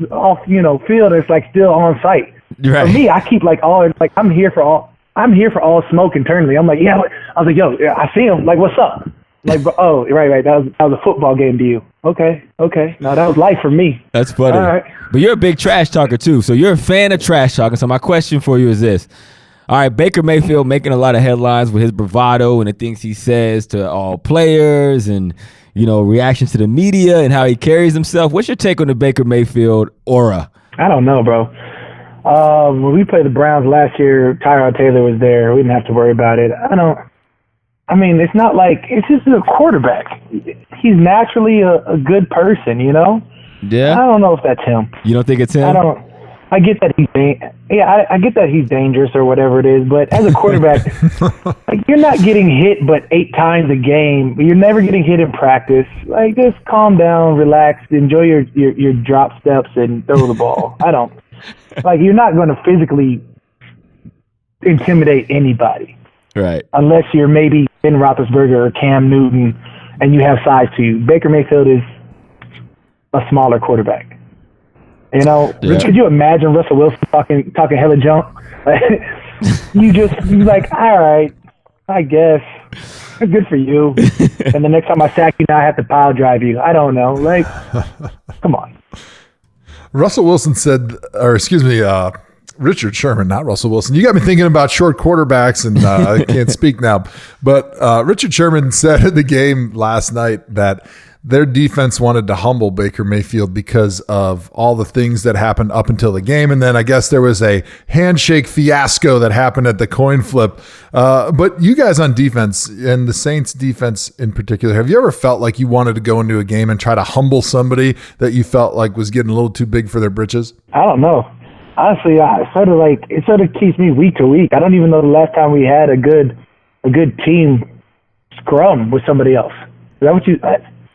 field that's like still on site. Right. For me, I keep I'm here for all smoke internally. I'm like, yeah. I was like, yo, yeah, I see him. Like, what's up? Like, oh, right. That was a football game to you. Okay. No, that was life for me. That's funny. All right. But you're a big trash talker too. So you're a fan of trash talking. So my question for you is this. All right, Baker Mayfield making a lot of headlines with his bravado and the things he says to all players and, reactions to the media and how he carries himself. What's your take on the Baker Mayfield aura? I don't know, bro. When we played the Browns last year, Tyrod Taylor was there. We didn't have to worry about it. It's not like it's just a quarterback. He's naturally a good person, Yeah. I don't know if that's him. You don't think it's him? I get that I get that he's dangerous or whatever it is, but as a quarterback, you're not getting hit but 8 times a game. You're never getting hit in practice. Like, just calm down, relax, enjoy your drop steps, and throw the ball. You're not going to physically intimidate anybody. Right. Unless you're maybe Ben Roethlisberger or Cam Newton and you have size to you. Baker Mayfield is a smaller quarterback. Could you imagine Russell Wilson talking hella junk? You're like, all right, I guess. Good for you. And the next time I sack you, now I have to pile drive you. I don't know. Like, come on. Russell Wilson said, Richard Sherman, not Russell Wilson. You got me thinking about short quarterbacks, and I can't speak now. But Richard Sherman said in the game last night that their defense wanted to humble Baker Mayfield because of all the things that happened up until the game. And then I guess there was a handshake fiasco that happened at the coin flip. But you guys on defense, and the Saints defense in particular, have you ever felt like you wanted to go into a game and try to humble somebody that you felt like was getting a little too big for their britches? I don't know. Honestly, it sort of keeps me week to week. I don't even know the last time we had a good team scrum with somebody else. Is that what you?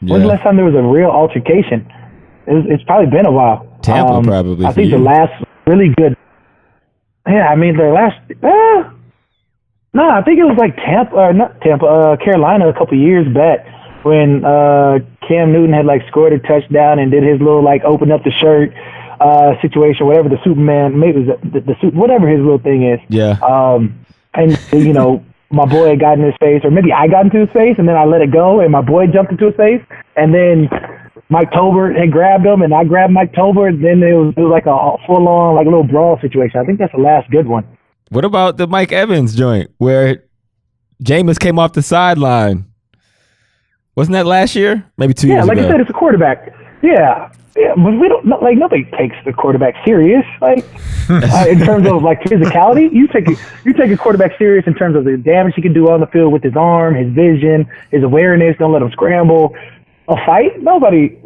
When's the last time there was a real altercation? It's probably been a while. Tampa, probably. I think the last really good. Yeah, their last. No, I think it was like Carolina a couple years back when Cam Newton had scored a touchdown and did his little open up the shirt situation, whatever the Superman, maybe it was the whatever his little thing is. Yeah. And my boy got in his face, or maybe I got into his face, and then I let it go, and my boy jumped into his face, and then Mike Tolbert had grabbed him, and I grabbed Mike Tolbert, and then it was like a full-on little brawl situation. I think that's the last good one. What about the Mike Evans joint where Jameis came off the sideline? Wasn't that last year? Maybe 2 years ago. Yeah, like I said, it's a quarterback. Yeah, but we don't nobody takes the quarterback serious. In terms of physicality, you take a quarterback serious in terms of the damage he can do on the field with his arm, his vision, his awareness. Don't let him scramble. A fight? Nobody.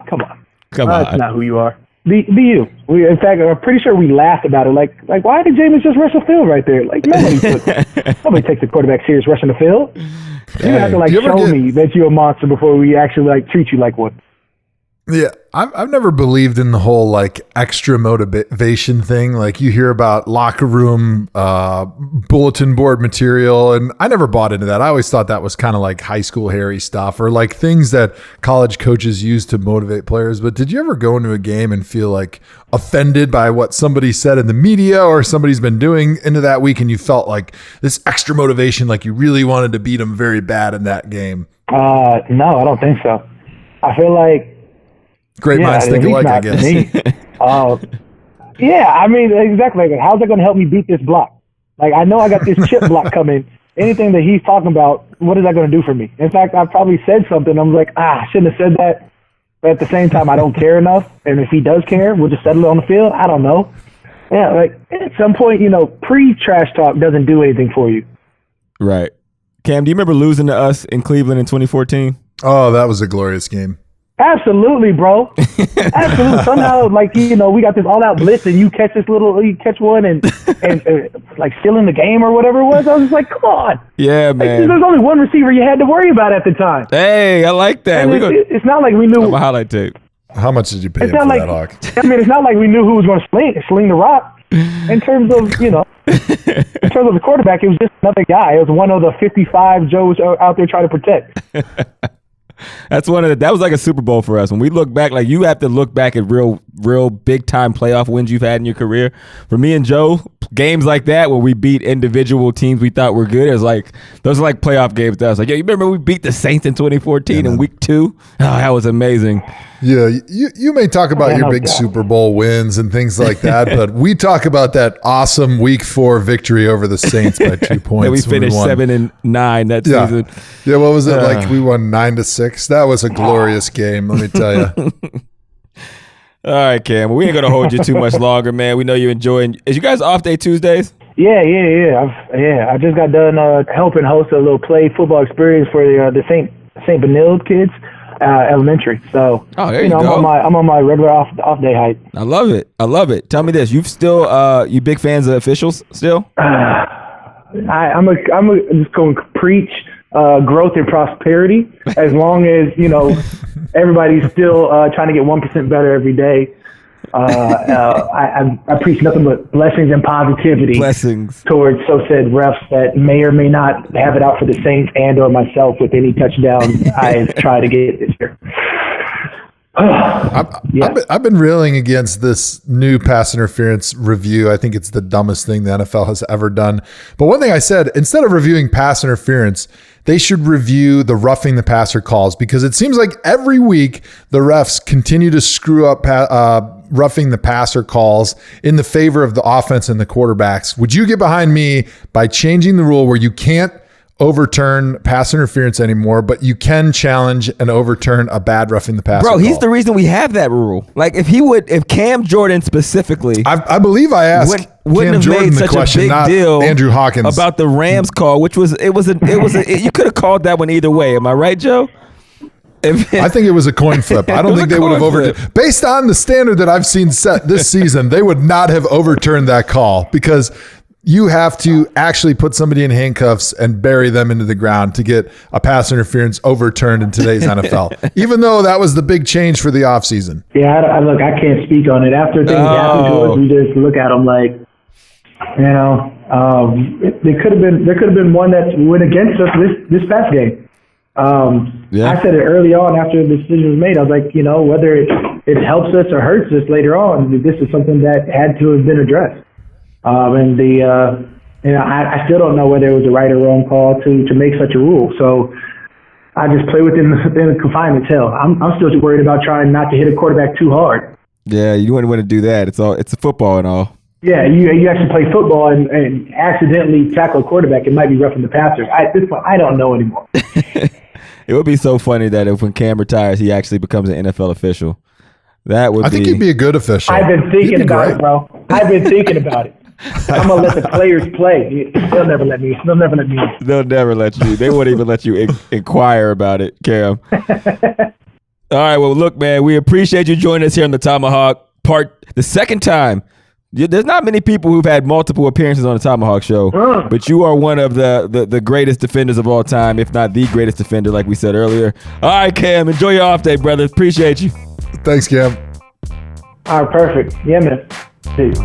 Come on. That's not who you are. Be you. In fact, I'm pretty sure we laughed about it. Why did Jameis just rush the field right there? Nobody takes the quarterback serious rushing the field. You have to show me that you're a monster before we actually treat you like one. Yeah, I've never believed in the whole extra motivation thing. You hear about locker room bulletin board material, and I never bought into that. I always thought that was kind of high school Harry stuff, or things that college coaches use to motivate players. But did you ever go into a game and feel offended by what somebody said in the media or somebody's been doing into that week, and you felt this extra motivation, you really wanted to beat them very bad in that game? No, I don't think so. I feel great minds think alike, I guess. Yeah, exactly. How's that going to help me beat this block? I know I got this chip block coming. Anything that he's talking about, what is that going to do for me? In fact, I probably said something. I'm I shouldn't have said that. But at the same time, I don't care enough. And if he does care, we'll just settle it on the field. I don't know. Yeah, at some point, pre-trash talk doesn't do anything for you. Right. Cam, do you remember losing to us in Cleveland in 2014? Oh, that was a glorious game. Absolutely, bro. Absolutely. Somehow, like, you know, we got this all-out blitz, and you catch one and like stealing the game or whatever it was. I was just like, come on. Yeah, man. Like, there's only one receiver you had to worry about at the time. Hey, I like that. It's not like we knew. I'm a highlight tape. How much did you pay him for that, Hawk? I mean, it's not like we knew who was going to sling the rock. In terms of, you know, in terms of the quarterback, it was just another guy. It was one of the 55 Joes out there trying to protect. That was like a Super Bowl for us. When we look back, like you have to look back at real big time playoff wins you've had in your career. For me and Joe, games like that where we beat individual teams we thought were good, it was like those are like playoff games to us. Like, yo, you remember we beat the Saints in 2014 in week 2? Oh, that was amazing. Yeah, you may talk about your big Super Bowl wins and things like that, but we talk about that awesome Week 4 victory over the Saints by 2 points. Yeah, we finished 7-9 that season. Yeah, what was it like? We won 9-6. That was a glorious game, let me tell you. All right, Cam. Well, we ain't gonna hold you too much longer, man. We know you're enjoying. Is you guys off day Tuesdays? Yeah. I just got done helping host a little play football experience for the St. Benilde kids. Elementary. So, there you go. I'm on my regular off day hype. I love it. Tell me this: you've still you big fans of officials still? I'm just going to preach growth and prosperity as long as, you know, everybody's still trying to get 1% better every day. I preach nothing but blessings and positivity. Blessings towards so said refs that may or may not have it out for the Saints and or myself with any touchdowns I try to get this year. I've been railing against this new pass interference review. I think it's the dumbest thing the NFL has ever done. But one thing I said, instead of reviewing pass interference, they should review the roughing the passer calls, because it seems like every week the refs continue to screw up roughing the passer calls in the favor of the offense and the quarterbacks. Would you get behind me by changing the rule where you can't overturn pass interference anymore, but you can challenge and overturn a bad roughing the passer Bro, he's call? the reason we have that rule. Like if Cam Jordan specifically, I believe I asked wouldn't Cam have Jordan made the such question, a big not deal Andrew Hawkins, about the Rams call, which was you could have called that one either way. Am I right, Joe? I think it was a coin flip. I don't think they would have overturned. Based on the standard that I've seen set this season, they would not have overturned that call, because you have to actually put somebody in handcuffs and bury them into the ground to get a pass interference overturned in today's NFL, even though that was the big change for the offseason. Yeah, I can't speak on it. After things happen to us, we just look at them like, you know, there could have been one that went against us this past game. I said it early on after the decision was made. I was like, you know, whether it helps us or hurts us later on, this is something that had to have been addressed. I still don't know whether it was a right or wrong call to make such a rule. So I just play within the confinement tail. I'm still worried about trying not to hit a quarterback too hard. Yeah, you wouldn't want to do that. It's a football and all. Yeah, you actually play football and accidentally tackle a quarterback. It might be roughing the passer. At this point, I don't know anymore. It would be so funny that if when Cam retires, he actually becomes an NFL official. I think he'd be a good official. I've been thinking about it, bro. I've been thinking about it. I'm gonna let the players play. They'll never let me. They'll never let you. They won't even let you inquire about it, Cam. All right. Well, look, man, we appreciate you joining us here on the Tomahawk the second time. There's not many people who've had multiple appearances on the Tomahawk Show, but you are one of the greatest defenders of all time, if not the greatest defender, like we said earlier. All right, Cam, enjoy your off day, brother. Appreciate you. Thanks, Cam. All right, perfect. Yeah, man. Peace.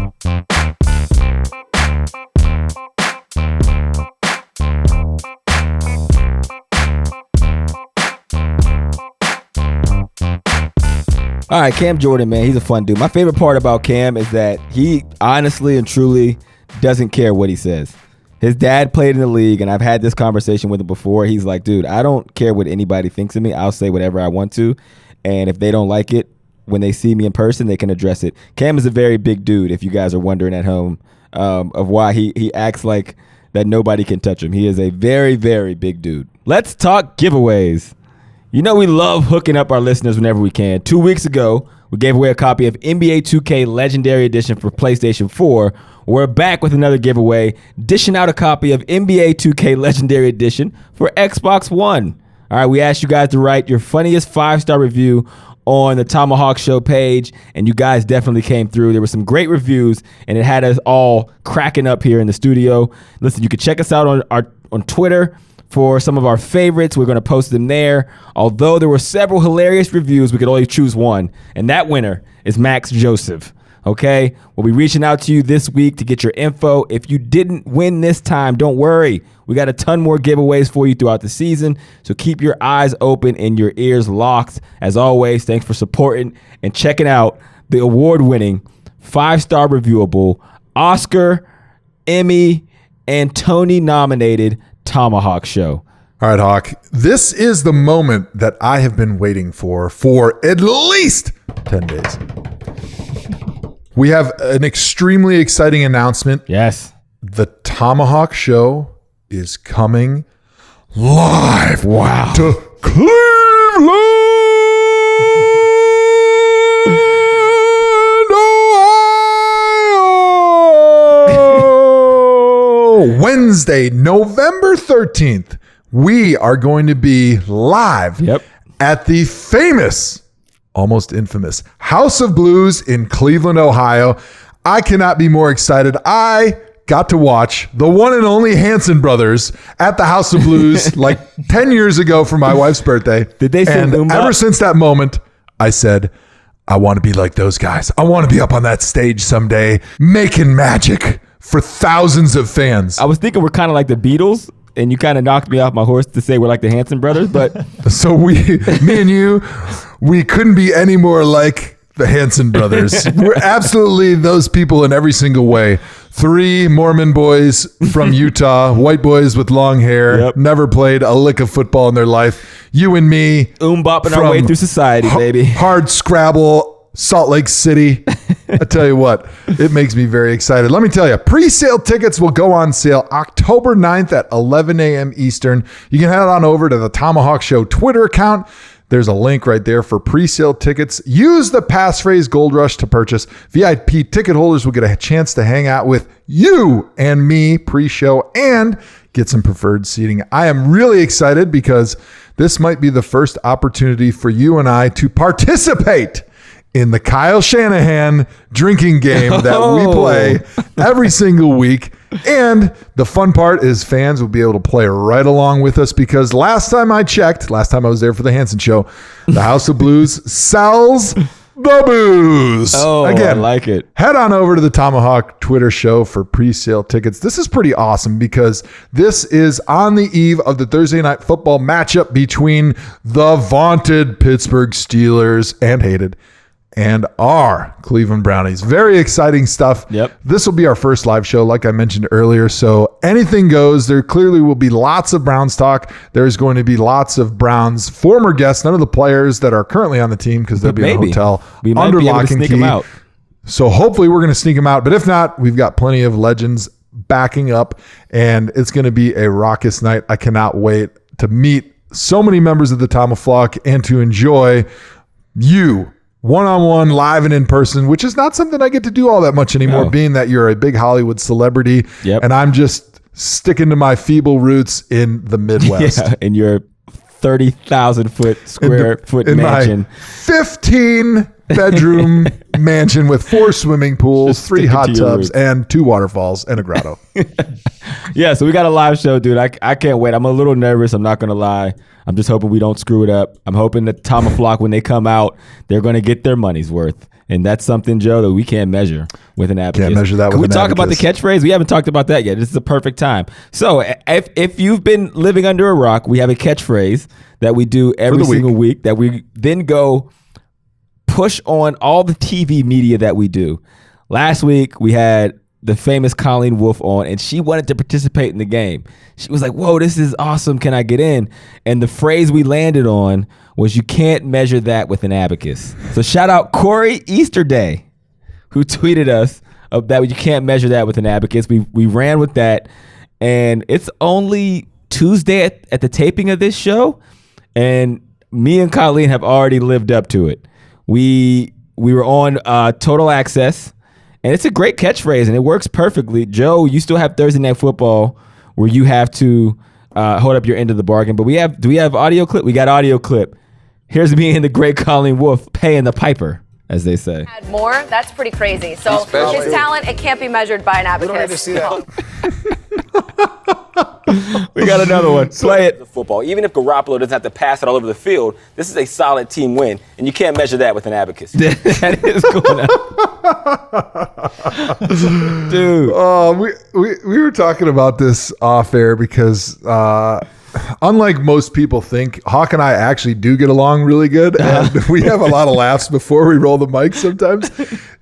All right, Cam Jordan, man, he's a fun dude. My favorite part about Cam is that he honestly and truly doesn't care what he says. His dad played in the league, and I've had this conversation with him before. He's like, dude, I don't care what anybody thinks of me. I'll say whatever I want to, and if they don't like it, when they see me in person, they can address it. Cam is a very big dude, if you guys are wondering at home, of why he acts like that nobody can touch him. He is a very, very big dude. Let's talk giveaways. You know we love hooking up our listeners whenever we can. 2 weeks ago, we gave away a copy of NBA 2K Legendary Edition for PlayStation 4. We're back with another giveaway, dishing out a copy of NBA 2K Legendary Edition for Xbox One. All right, we asked you guys to write your funniest 5-star review on the ThomaHawk Show page, and you guys definitely came through. There were some great reviews, and it had us all cracking up here in the studio. Listen, you can check us out on Twitter for some of our favorites. We're going to post them there. Although there were several hilarious reviews, we could only choose one, and that winner is Max Joseph. Okay, we'll be reaching out to you this week to get your info. If you didn't win this time, don't worry. We got a ton more giveaways for you throughout the season, so keep your eyes open and your ears locked. As always, thanks for supporting and checking out the award-winning, 5-star reviewable, Oscar, Emmy, and Tony-nominated ThomaHawk Show. All right, Hawk, this is the moment that I have been waiting for at least 10 days. We have an extremely exciting announcement. Yes. The ThomaHawk Show is coming live to Cleveland, Ohio. Wednesday, November 13th, we are going to be live at the famous, almost infamous House of Blues in Cleveland, Ohio. I cannot be more excited. I got to watch the one and only Hanson brothers at the House of Blues like 10 years ago for my wife's birthday. Did they sing And ever since that moment, I said, I want to be like those guys. I want to be up on that stage someday, making magic for thousands of fans. I was thinking we're kind of like the Beatles, and you kind of knocked me off my horse to say we're like the Hanson brothers, but so me and you, we couldn't be any more like the Hanson brothers. We're absolutely those people in every single way. 3 Mormon boys from Utah, white boys with long hair, never played a lick of football in their life. You and me, bopping our way through society, baby. Hard Scrabble, Salt Lake City. I tell you what, it makes me very excited. Let me tell you, pre-sale tickets will go on sale October 9th at 11 a.m. Eastern. You can head on over to the ThomaHawk Show Twitter account. There's a link right there for pre-sale tickets. Use the passphrase Gold Rush to purchase. VIP ticket holders will get a chance to hang out with you and me pre-show and get some preferred seating. I am really excited because this might be the first opportunity for you and I to participate in the Kyle Shanahan drinking game that we play every single week. And the fun part is fans will be able to play right along with us because last time I was there for the Hanson Show, the House of Blues sells the booze. Oh, again, I like it. Head on over to the ThomaHawk Twitter show for pre-sale tickets. This is pretty awesome because this is on the eve of the Thursday night football matchup between the vaunted Pittsburgh Steelers and hated and our Cleveland Brownies. Very exciting stuff. Yep. This will be our first live show, like I mentioned earlier. So anything goes. There clearly will be lots of Browns talk. There's going to be lots of Browns former guests, none of the players that are currently on the team because they'll be in a hotel we might under be able lock to and sneak key. them out. So hopefully we're going to sneak them out. But if not, we've got plenty of legends backing up, and it's going to be a raucous night. I cannot wait to meet so many members of the ThomaHawk and to enjoy you one-on-one, live and in person, which is not something I get to do all that much anymore, being that you're a big Hollywood celebrity and I'm just sticking to my feeble roots in the Midwest. Yeah, in your 30,000 square foot mansion. My 15 bedroom mansion with 4 swimming pools, 3 hot tubs, and 2 waterfalls and a grotto. Yeah, so we got a live show, dude. I can't wait. I'm a little nervous. I'm not going to lie. I'm just hoping we don't screw it up. I'm hoping that ThomaHawk, when they come out, they're going to get their money's worth. And that's something, Joe, that we can't measure with an abacus. Can't measure that Can with we an talk about the abacus. catchphrase? We haven't talked about that yet. This is the perfect time. So if you've been living under a rock, we have a catchphrase that we do every single week that we then go push on all the TV media that we do. Last week, we had the famous Colleen Wolfe on, and she wanted to participate in the game. She was like, whoa, this is awesome. Can I get in? And the phrase we landed on was, you can't measure that with an abacus. So shout out Corey Easterday, who tweeted us that you can't measure that with an abacus. We ran with that, and it's only Tuesday at the taping of this show, and me and Colleen have already lived up to it. We were on Total Access, and it's a great catchphrase, and it works perfectly. Joe, you still have Thursday Night Football where you have to hold up your end of the bargain. But do we have audio clip? We got audio clip. Here's me and the great Colleen Wolfe paying the piper, as they say. Add more? That's pretty crazy. So his talent, it can't be measured by an abacus. We don't need to see that. We got another one. Play it. The football. Even if Garoppolo doesn't have to pass it all over the field, this is a solid team win, and you can't measure that with an abacus. That is going on. Dude. We were talking about this off air because unlike most people think, Hawk and I actually do get along really good, and we have a lot of laughs before we roll the mic sometimes.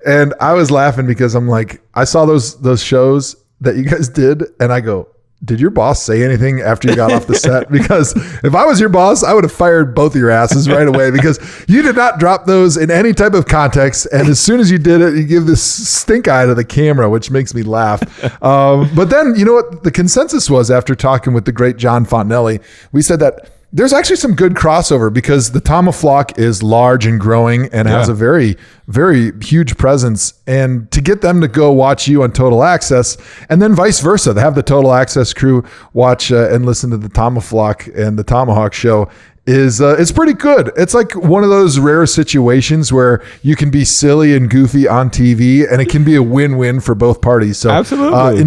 And I was laughing because I'm like, I saw those shows that you guys did, and I go, did your boss say anything after you got off the set? Because if I was your boss, I would have fired both of your asses right away, because you did not drop those in any type of context. And as soon as you did it, you give this stink eye to the camera, which makes me laugh. But then, you know what the consensus was after talking with the great John Fontenelli? We said that there's actually some good crossover because the ThomaHawk is large and growing and has a very, very huge presence. And to get them to go watch you on Total Access, and then vice versa, to have the Total Access crew watch and listen to the ThomaHawk and the ThomaHawk Show is it's pretty good. It's like one of those rare situations where you can be silly and goofy on TV, and it can be a win-win for both parties. So absolutely.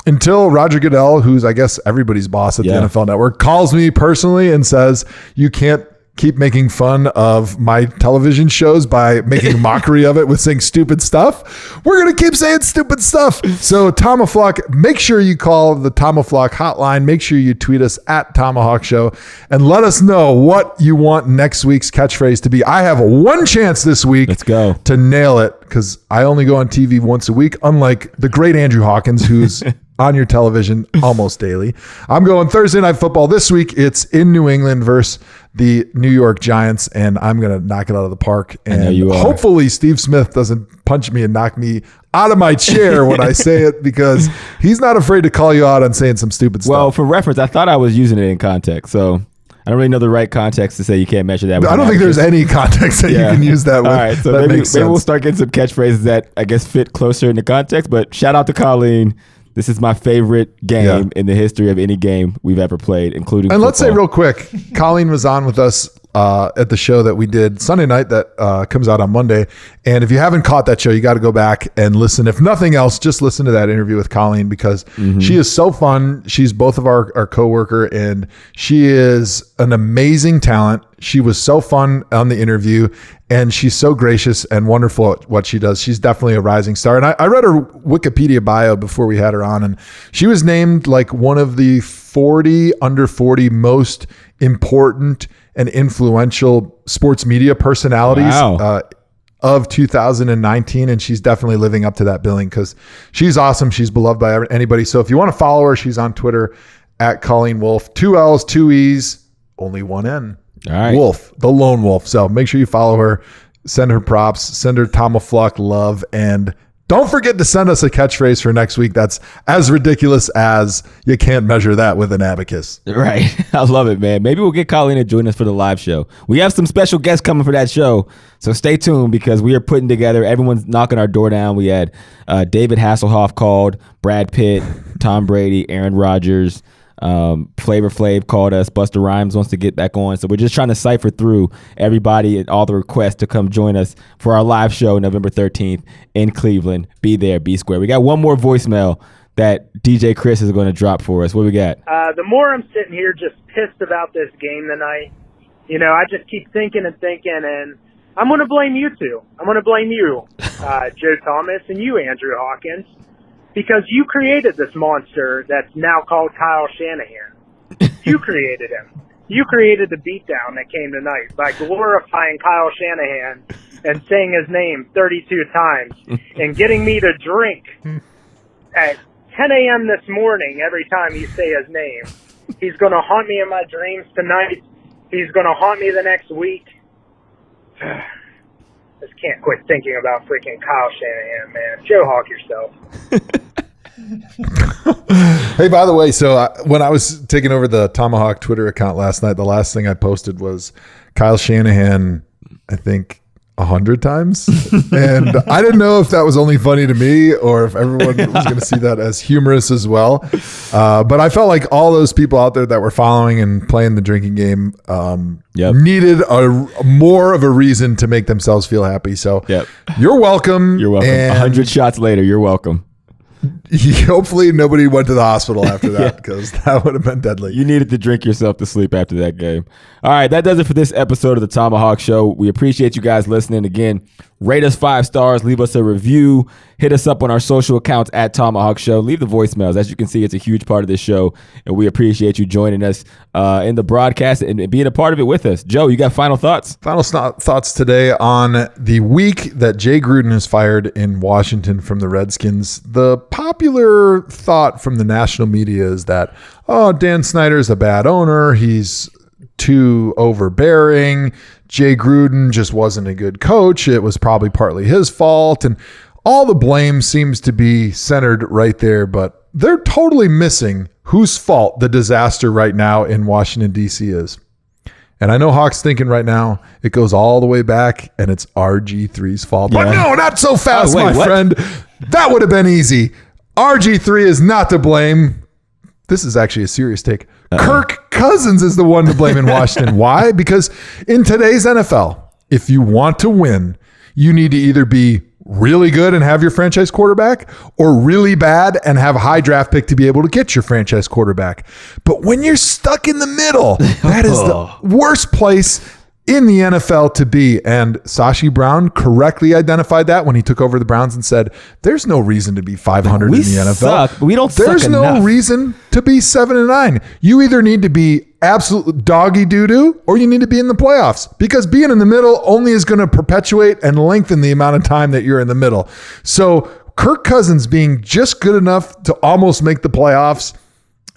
Until Roger Goodell, who's I guess everybody's boss at the NFL Network, calls me personally and says, you can't keep making fun of my television shows by making mockery of it with saying stupid stuff, we're going to keep saying stupid stuff. So ThomaHawk, make sure you call the ThomaHawk hotline. Make sure you tweet us at ThomaHawk Show and let us know what you want next week's catchphrase to be. I have one chance this week to nail it because I only go on TV once a week, unlike the great Andrew Hawkins, who's on your television almost daily. I'm going Thursday Night Football this week. It's in New England versus the New York Giants, and I'm going to knock it out of the park. And hopefully Steve Smith doesn't punch me and knock me out of my chair when I say it, because he's not afraid to call you out on saying some stupid stuff. Well, for reference, I thought I was using it in context, so I don't really know the right context to say you can't measure that. I don't think there's any context that you can use that with. All right, so maybe we'll start getting some catchphrases that I guess fit closer in the context, but shout out to Colleen. This is my favorite game in the history of any game we've ever played, including football. Let's say real quick, Colleen was on with us at the show that we did Sunday night that comes out on Monday. And if you haven't caught that show, you got to go back and listen. If nothing else, just listen to that interview with Colleen, because she is so fun. She's both of our coworker, and she is an amazing talent. She was so fun on the interview, and she's so gracious and wonderful at what she does. She's definitely a rising star. And I read her Wikipedia bio before we had her on, and she was named like one of the 40 under 40 most important and influential sports media personalities of 2019. And she's definitely living up to that billing because she's awesome. She's beloved by anybody. So if you want to follow her, she's on Twitter at Colleen Wolfe. 2 L's, 2 E's, only 1 N. All right. Wolf, the lone wolf. So make sure you follow her, send her props, send her ThomaHawk love, and don't forget to send us a catchphrase for next week that's as ridiculous as you can't measure that with an abacus. Right. I love it, man. Maybe we'll get Colleen to join us for the live show. We have some special guests coming for that show, so stay tuned because we are putting together, everyone's knocking our door down. We had David Hasselhoff called, Brad Pitt, Tom Brady, Aaron Rodgers, Flavor Flav called us, Busta Rhymes wants to get back on, so we're just trying to cipher through everybody and all the requests to come join us for our live show November 13th in Cleveland. Be there, be square. We got one more voicemail that DJ Chris is going to drop for us. What we got? The more I'm sitting here just pissed about this game tonight, you know, I just keep thinking, and I'm going to blame you two. I'm going to blame you, Joe Thomas, and you, Andrew Hawkins, because you created this monster that's now called Kyle Shanahan. You created him. You created the beatdown that came tonight by glorifying Kyle Shanahan and saying his name 32 times and getting me to drink at 10 a.m. this morning every time you say his name. He's going to haunt me in my dreams tonight. He's going to haunt me the next week. Just can't quit thinking about freaking Kyle Shanahan, man. Joe Hawk yourself. Hey, by the way, so when I was taking over the ThomaHawk Twitter account last night, the last thing I posted was Kyle Shanahan, I think, 100 times. And I didn't know if that was only funny to me or if everyone was going to see that as humorous as well. But I felt like all those people out there that were following and playing the drinking game needed more of a reason to make themselves feel happy. So you're welcome. You're welcome. 100 shots later, you're welcome. Hopefully nobody went to the hospital after that because that would have been deadly. You needed to drink yourself to sleep after that game. All right, that does it for this episode of the ThomaHawk Show. We appreciate you guys listening. Again, rate us 5 stars, leave us a review, hit us up on our social accounts at ThomaHawk Show. Leave the voicemails. As you can see, it's a huge part of this show, and we appreciate you joining us in the broadcast and being a part of it with us. Joe, you got final thoughts? Final thoughts today on the week that Jay Gruden is fired in Washington from the Redskins. The popular thought from the national media is that, Dan Snyder's a bad owner. He's too overbearing. Jay Gruden just wasn't a good coach. It was probably partly his fault. And all the blame seems to be centered right there, but they're totally missing whose fault the disaster right now in Washington, D.C. is. And I know Hawk's thinking right now, it goes all the way back and it's RG3's fault. Yeah. But no, not so fast, friend. That would have been easy. RG3 is not to blame. This is actually a serious take. Kirk Cousins is the one to blame in Washington. Why? Because in today's NFL, if you want to win, you need to either be really good and have your franchise quarterback or really bad and have a high draft pick to be able to get your franchise quarterback. But when you're stuck in the middle, that is the worst place in the NFL to be. And Sashi Brown correctly identified that when he took over the Browns and said, there's no reason to be 500 in the NFL. Suck. We don't suck There's no enough. reason to be 7-9. You either need to be absolute doggy doo-doo or you need to be in the playoffs, because being in the middle only is going to perpetuate and lengthen the amount of time that you're in the middle. So Kirk Cousins being just good enough to almost make the playoffs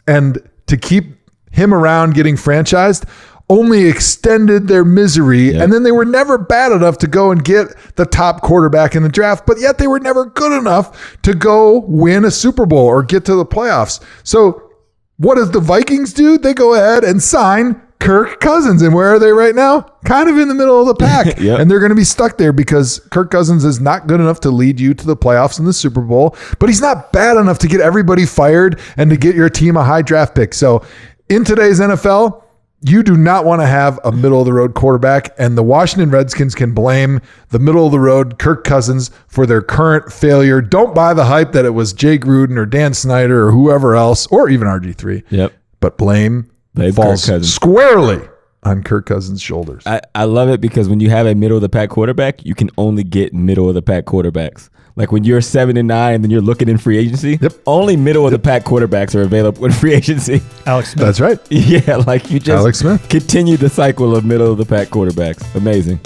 and to keep him around getting franchised only extended their misery. And then they were never bad enough to go and get the top quarterback in the draft, but yet they were never good enough to go win a Super Bowl or get to the playoffs. So what does the Vikings do? They go ahead and sign Kirk Cousins. And where are they right now? Kind of in the middle of the pack. And they're going to be stuck there because Kirk Cousins is not good enough to lead you to the playoffs in the Super Bowl, but he's not bad enough to get everybody fired and to get your team a high draft pick. So in today's NFL, you do not want to have a middle-of-the-road quarterback, and the Washington Redskins can blame the middle-of-the-road Kirk Cousins for their current failure. Don't buy the hype that it was Jay Gruden or Dan Snyder or whoever else, or even RG3. But blame falls squarely on Kirk Cousins' shoulders. I love it because when you have a middle-of-the-pack quarterback, you can only get middle-of-the-pack quarterbacks. Like when you're 7-9 and then you're looking in free agency, only middle of the pack quarterbacks are available in free agency. Alex Smith. That's right. Yeah, like you just continue the cycle of middle of the pack quarterbacks. Amazing.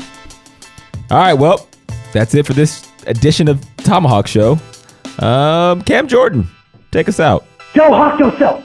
All right, well, that's it for this edition of ThomaHawk Show. Cam Jordan, take us out. Go Hawk yourself.